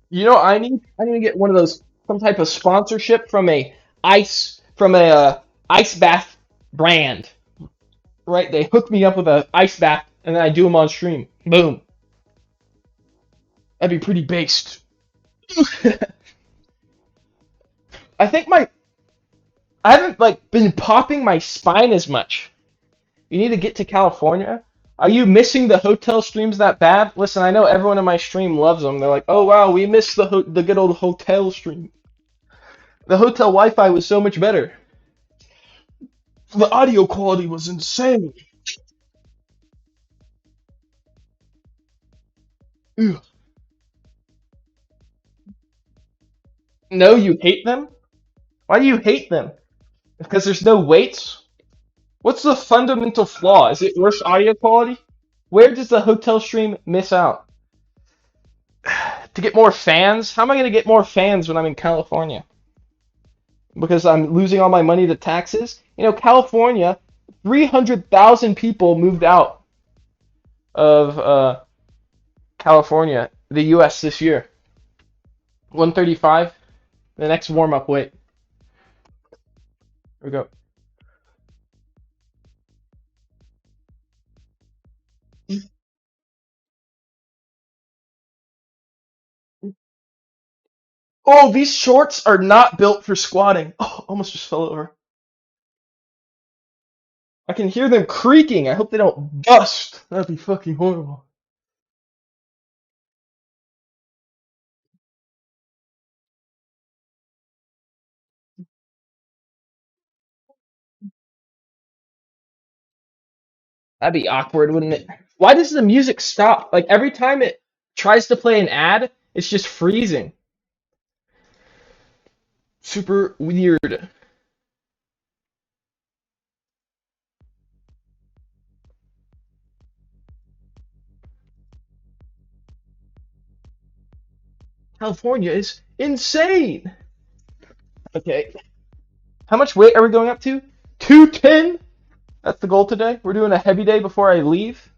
Speaker 1: You know, I need to get one of those some type of sponsorship from a ice bath brand. Right? They hook me up with a ice bath and then I do them on stream. Boom. That'd be pretty based. I think my I haven't like been popping my spine as much. You need to get to California. Are you missing the hotel streams that bad? Listen, I know everyone in my stream loves them. They're like, "Oh wow, we missed the good old hotel stream. The hotel Wi-Fi was so much better. The audio quality was insane." Ugh. No, you hate them? Why do you hate them? Because there's no weights? What's the fundamental flaw? Is it worse audio quality? Where does the hotel stream miss out? To get more fans? How am I going to get more fans when I'm in California? Because I'm losing all my money to taxes? You know, California, 300,000 people moved out of California, the US this year. 135, the next warm up weight. we go. Oh, these shorts are not built for squatting. Oh, almost just fell over. I can hear them creaking. I hope they don't bust. That'd be fucking horrible. That'd be awkward, wouldn't it? Why does the music stop? Like every time it tries to play an ad, it's just freezing. Super weird. California is insane. Okay. How much weight are we going up to? 210? That's the goal today. We're doing a heavy day before I leave.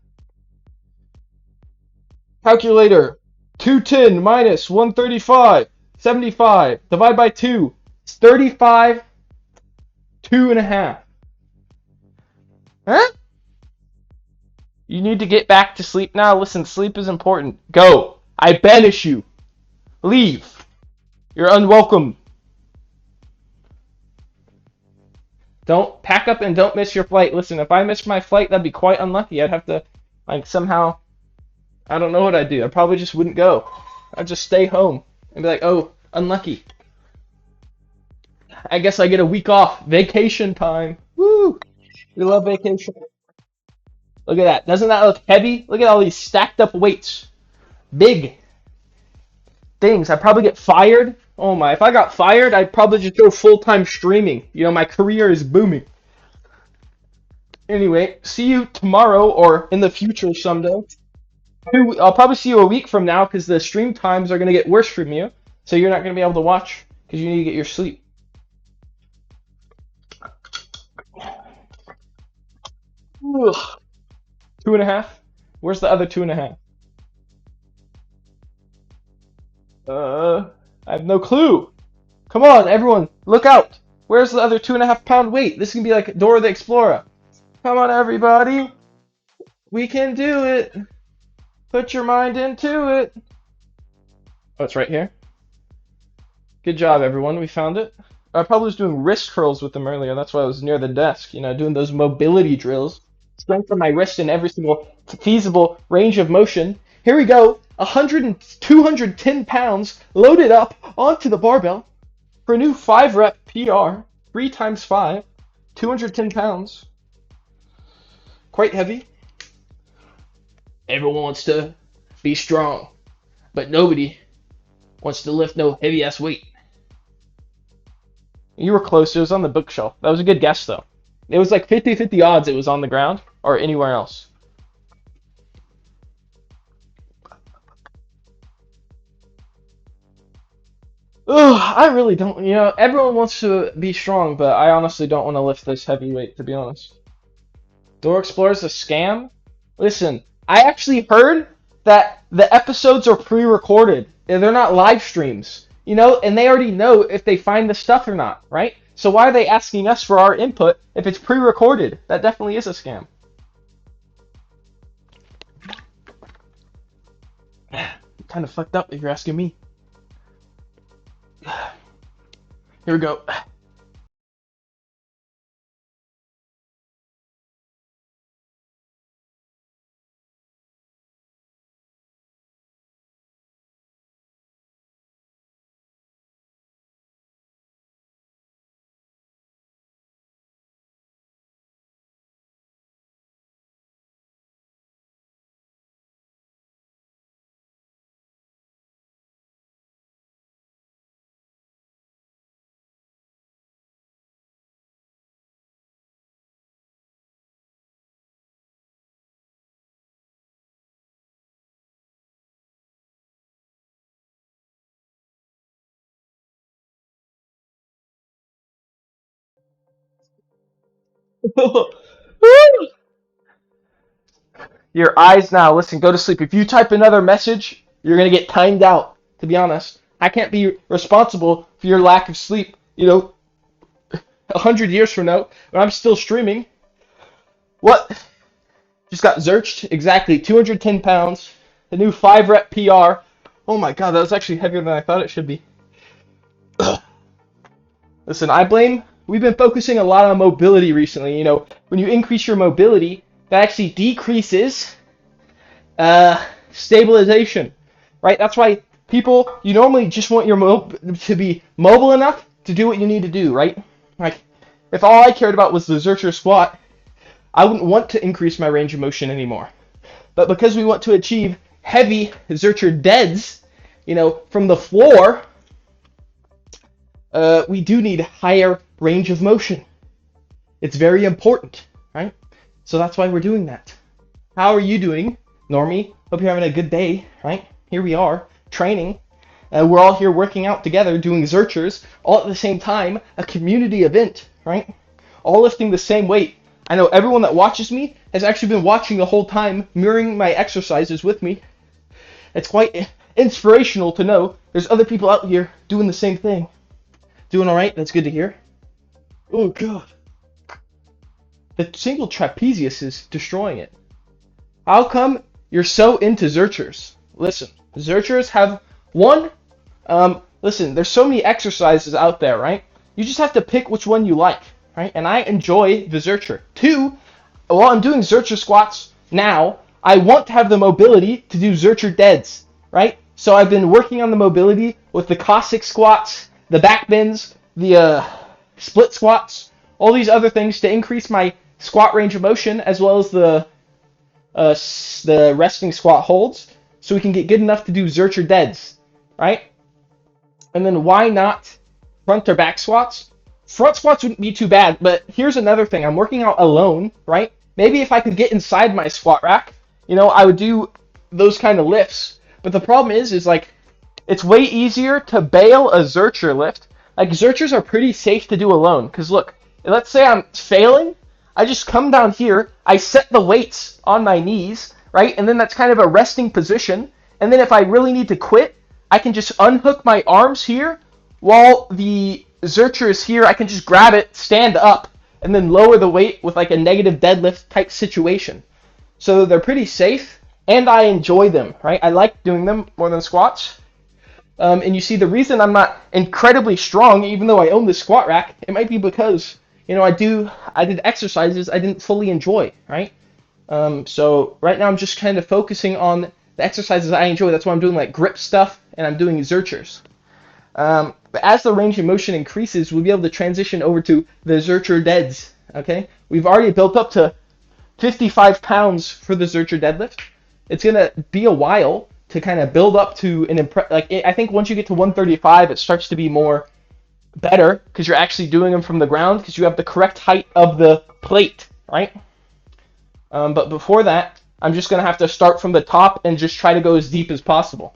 Speaker 1: Calculator. 210 minus 135. 75. Divide by 2. It's 35. 2.5. Huh? You need to get back to sleep now. Listen, sleep is important. Go. I banish you. Leave. You're unwelcome. Don't pack up and don't miss your flight. Listen, if I missed my flight, that'd be quite unlucky. I'd have to, like, somehow, I don't know what I'd do. I probably just wouldn't go. I'd just stay home and be like, oh, unlucky. I guess I get a week off. Vacation time. Woo! We love vacation. Look at that. Doesn't that look heavy? Look at all these stacked up weights. Big things. I'd probably get fired. Oh my, if I got fired, I'd probably just go full-time streaming. You know, my career is booming. Anyway, see you tomorrow or in the future someday. I'll probably see you a week from now because the stream times are going to get worse from you. So you're not going to be able to watch because you need to get your sleep. Ugh. 2.5? Where's the other 2.5? I have no clue. Come on, everyone, look out. Where's the other 2.5 pound weight? This can be like Dora the Explorer. Come on, everybody. We can do it. Put your mind into it. Oh, it's right here. Good job, everyone. We found it. I probably was doing wrist curls with them earlier. That's why I was near the desk, you know, doing those mobility drills. Strengthen my wrist in every single feasible range of motion. Here we go. 210 pounds loaded up onto the barbell for a new 5 rep PR. 3 times 5. 210 pounds. Quite heavy. Everyone wants to be strong, but nobody wants to lift no heavy ass weight. You were close. It was on the bookshelf. That was a good guess, though. It was like 50-50 odds it was on the ground or anywhere else. Ugh, I really don't. You know, everyone wants to be strong, but I honestly don't want to lift this heavy weight, to be honest. Door Explorer's a scam? Listen, I actually heard that the episodes are pre-recorded. They're not live streams. You know, and they already know if they find the stuff or not, right? So why are they asking us for our input if it's pre-recorded? That definitely is a scam. Kind of fucked up if you're asking me. Here we go. Your eyes now. Listen, go to sleep. If you type another message, you're gonna get timed out. To be honest, I can't be responsible for your lack of sleep. You know, 100 years from now, when I'm still streaming, what? Just got zerched, exactly 210 pounds, the new 5 rep PR. Oh my god, that was actually heavier than I thought it should be. Listen, we've been focusing a lot on mobility recently. When you increase your mobility, that actually decreases stabilization, right? That's why you normally just want to be mobile enough to do what you need to do, right? Like, if all I cared about was the Zercher squat, I wouldn't want to increase my range of motion anymore. But because we want to achieve heavy Zercher deads, from the floor, we do need higher range of motion. It's very important, right? So that's why we're doing that. How are you doing, Normie? Hope you're having a good day, right? Here we are, training. We're all here working out together, doing Zerchers, all at the same time, a community event, right? All lifting the same weight. I know everyone that watches me has actually been watching the whole time, mirroring my exercises with me. It's quite inspirational to know there's other people out here doing the same thing. Doing all right? That's good to hear. Oh, God. The single trapezius is destroying it. How come you're so into Zerchers? Listen, Zerchers have listen, there's so many exercises out there, right? You just have to pick which one you like, right? And I enjoy the Zercher. 2, while I'm doing Zercher squats now, I want to have the mobility to do Zercher deads, right? So I've been working on the mobility with the Cossack squats, the back bends, the split squats, all these other things to increase my squat range of motion, as well as the resting squat holds, so we can get good enough to do Zercher deads, right? And then why not front or back squats? Front squats wouldn't be too bad, but here's another thing. I'm working out alone, right? Maybe if I could get inside my squat rack, I would do those kind of lifts. But the problem is like, it's way easier to bail a Zercher lift. Like, Zerchers are pretty safe to do alone. Because look, let's say I'm failing, I just come down here, I set the weights on my knees, right? And then that's kind of a resting position. And then if I really need to quit, I can just unhook my arms here, while the Zercher is here. I can just grab it, stand up, and then lower the weight with like a negative deadlift type situation. So they're pretty safe, and I enjoy them, right? I like doing them more than squats. And you see, the reason I'm not incredibly strong, even though I own this squat rack, it might be because, I did exercises I didn't fully enjoy, right? So right now I'm just kind of focusing on the exercises I enjoy. That's why I'm doing like grip stuff, and I'm doing Zerchers. But as the range of motion increases, we'll be able to transition over to the Zercher deads, okay? We've already built up to 55 pounds for the Zercher deadlift. It's going to be a while to kind of build up to I think once you get to 135, it starts to be more better because you're actually doing them from the ground because you have the correct height of the plate, right? But before that, I'm just going to have to start from the top and just try to go as deep as possible.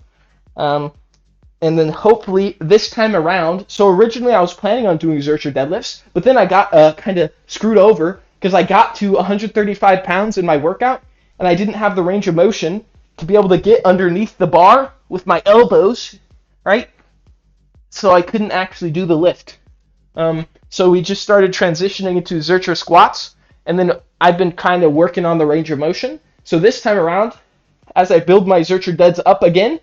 Speaker 1: And then hopefully this time around, so originally I was planning on doing Zercher deadlifts, but then I got kind of screwed over because I got to 135 pounds in my workout, and I didn't have the range of motion to be able to get underneath the bar with my elbows, right? So I couldn't actually do the lift. So we just started transitioning into Zercher squats, and then I've been kind of working on the range of motion. So this time around, as I build my Zercher deads up again,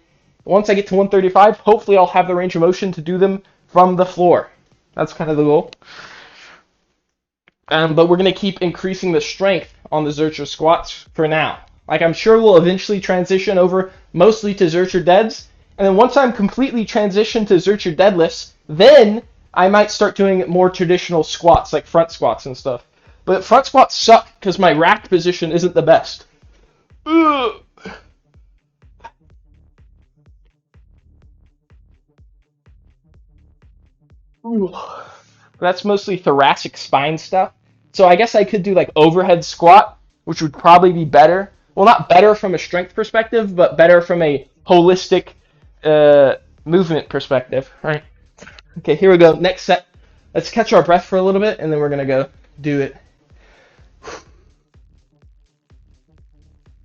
Speaker 1: once I get to 135, hopefully I'll have the range of motion to do them from the floor. That's kind of the goal. But we're going to keep increasing the strength on the Zercher squats for now. Like, I'm sure we'll eventually transition over mostly to Zercher deads. And then once I'm completely transitioned to Zercher deadlifts, then I might start doing more traditional squats, like front squats and stuff. But front squats suck because my rack position isn't the best. Ugh. That's mostly thoracic spine stuff. So I guess I could do like overhead squat, which would probably be better. Well, not better from a strength perspective, but better from a holistic movement perspective, right? Okay, here we go. Next set. Let's catch our breath for a little bit, and then we're going to go do it.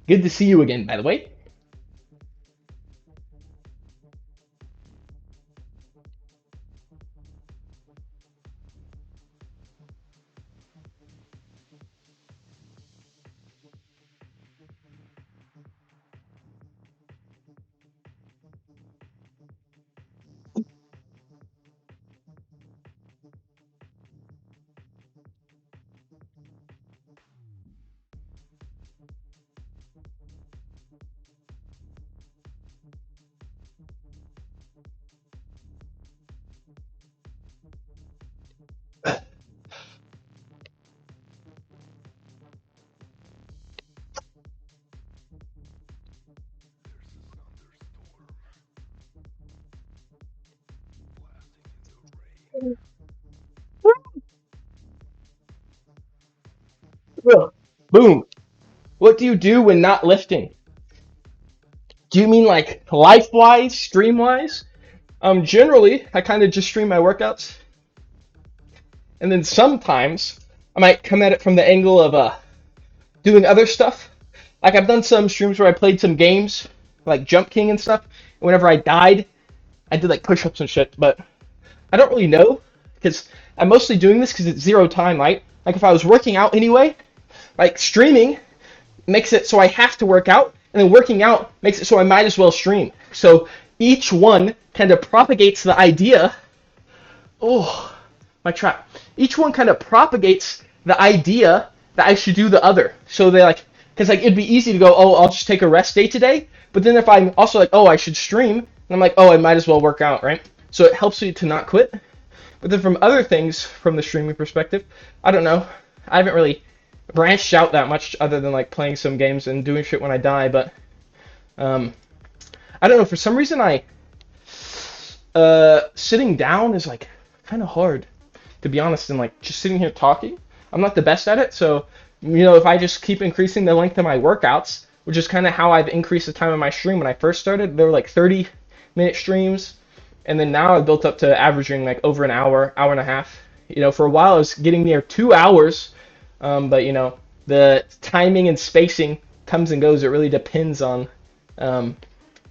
Speaker 1: Good to see you again, by the way. Boom. What do you do when not lifting? Do you mean like life wise, stream wise? Generally, I kind of just stream my workouts, and then sometimes I might come at it from the angle of doing other stuff. Like I've done some streams where I played some games, like Jump King and stuff. And whenever I died, I did like push-ups and shit. But I don't really know because I'm mostly doing this because it's zero time, right? Like if I was working out anyway, like streaming makes it so I have to work out, and then working out makes it so I might as well stream. So each one kind of propagates the idea. Oh, my trap. Each one kind of propagates the idea that I should do the other. So they like, because like it'd be easy to go, oh, I'll just take a rest day today. But then if I'm also like, oh, I should stream, and I'm like, oh, I might as well work out, right? So it helps you to not quit. But then from other things, from the streaming perspective, I don't know. I haven't really branched out that much other than like playing some games and doing shit when I die. But um, I don't know. For some reason, sitting down is like kind of hard, to be honest. And like just sitting here talking, I'm not the best at it. So if I just keep increasing the length of my workouts, which is kind of how I've increased the time of my stream. When I first started, there were like 30-minute streams, and then now I've built up to averaging like over an hour, hour and a half. For a while I was getting near 2 hours, but the timing and spacing comes and goes. It really depends on um,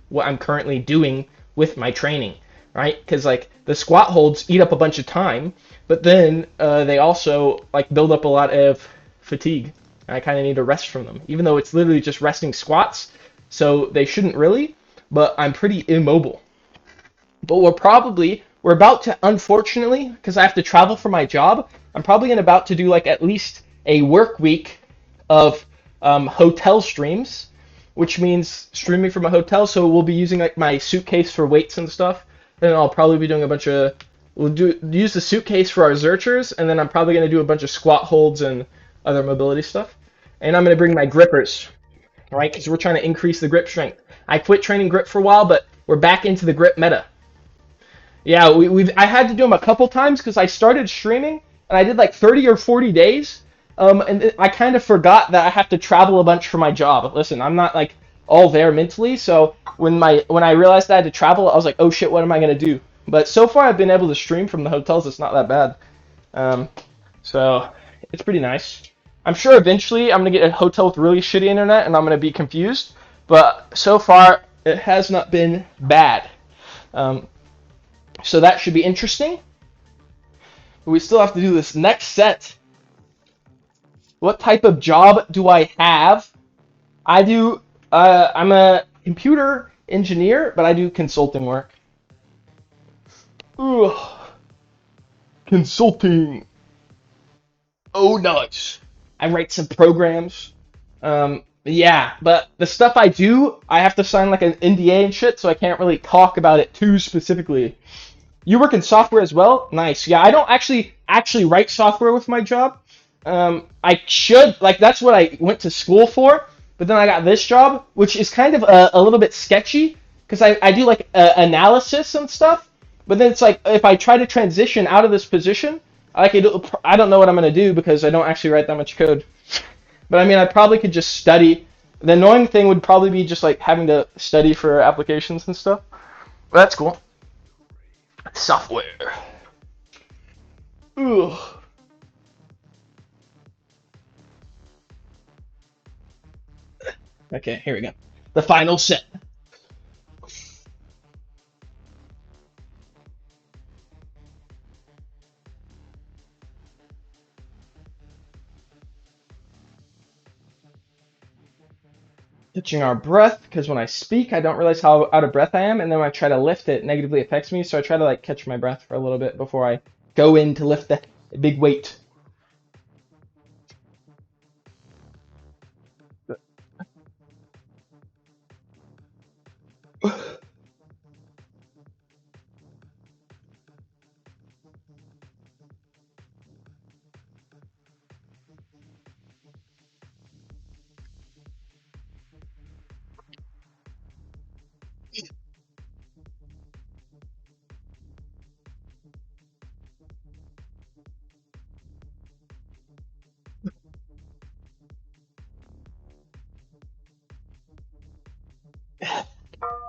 Speaker 1: what I'm currently doing with my training, right? Because like the squat holds eat up a bunch of time, but then they also like build up a lot of fatigue. And I kind of need to rest from them, even though it's literally just resting squats. So they shouldn't really, but I'm pretty immobile. But we're about to, unfortunately, because I have to travel for my job, I'm probably about to do like at least a work week of hotel streams, which means streaming from a hotel. So we'll be using like my suitcase for weights and stuff. Then I'll probably be doing a bunch of use the suitcase for our Zerchers, and then I'm probably gonna do a bunch of squat holds and other mobility stuff. And I'm gonna bring my grippers, right? Because we're trying to increase the grip strength. I quit training grip for a while, but we're back into the grip meta. Yeah, I had to do them a couple times because I started streaming and I did like 30 or 40 days. And I kind of forgot that I have to travel a bunch for my job. Listen, I'm not like all there mentally, so when I realized I had to travel, I was like, oh shit, what am I gonna do? But so far, I've been able to stream from the hotels. It's not that bad. Um, so it's pretty nice. I'm sure eventually I'm gonna get a hotel with really shitty internet and I'm gonna be confused. But so far, it has not been bad. Um, so that should be interesting. We still have to do this next set. What type of job do I have? I do. I'm a computer engineer, but I do consulting work. Ugh, consulting. Oh, nice. I write some programs. Yeah, but the stuff I do, I have to sign like an NDA and shit, so I can't really talk about it too specifically. You work in software as well? Nice. Yeah, I don't actually write software with my job. I should like that's what I went to school for, but then I got this job, which is kind of a little bit sketchy because I do like analysis and stuff. But then it's like if I try to transition out of this position, I don't know what I'm gonna do because I don't actually write that much code. But I mean, I probably could just study. The annoying thing would probably be just like having to study for applications and stuff. But that's cool. Software. Ugh. Okay, here we go. The final set. Catching our breath, because when I speak, I don't realize how out of breath I am, and then when I try to lift, it negatively affects me. So I try to like catch my breath for a little bit before I go in to lift the big weight.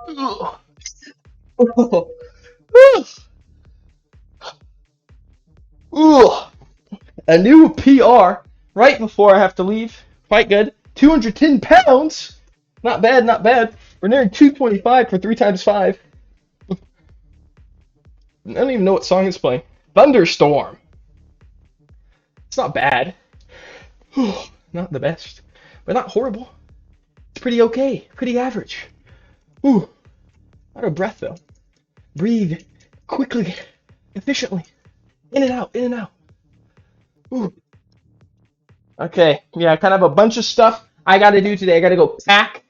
Speaker 1: Ugh. Ugh. A new PR right before I have to leave. Quite good. 210 pounds. Not bad, not bad. We're nearing 225 for 3 times 5. I don't even know what song it's playing. Thunderstorm. It's not bad. Not the best, but not horrible. It's pretty okay. Pretty average. Ooh, out of breath though. Breathe quickly, efficiently. In and out, in and out. Ooh. Okay, yeah, kind of a bunch of stuff I gotta do today. I gotta go pack.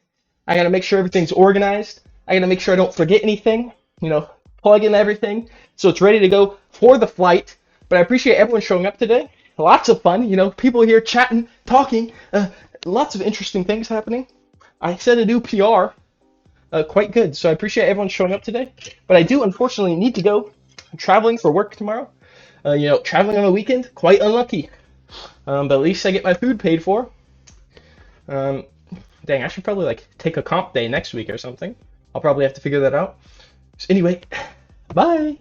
Speaker 1: I gotta make sure everything's organized. I gotta make sure I don't forget anything. You know, plug in everything so it's ready to go for the flight. But I appreciate everyone showing up today. Lots of fun. You know, people here chatting, talking. Lots of interesting things happening. I set a new PR. Quite good. So I appreciate everyone showing up today. But I do unfortunately need to go. I'm traveling for work tomorrow. You know, traveling on the weekend, quite unlucky. But at least I get my food paid for. Um, Dang, I should probably like take a comp day next week or something. I'll probably have to figure that out. So anyway, bye.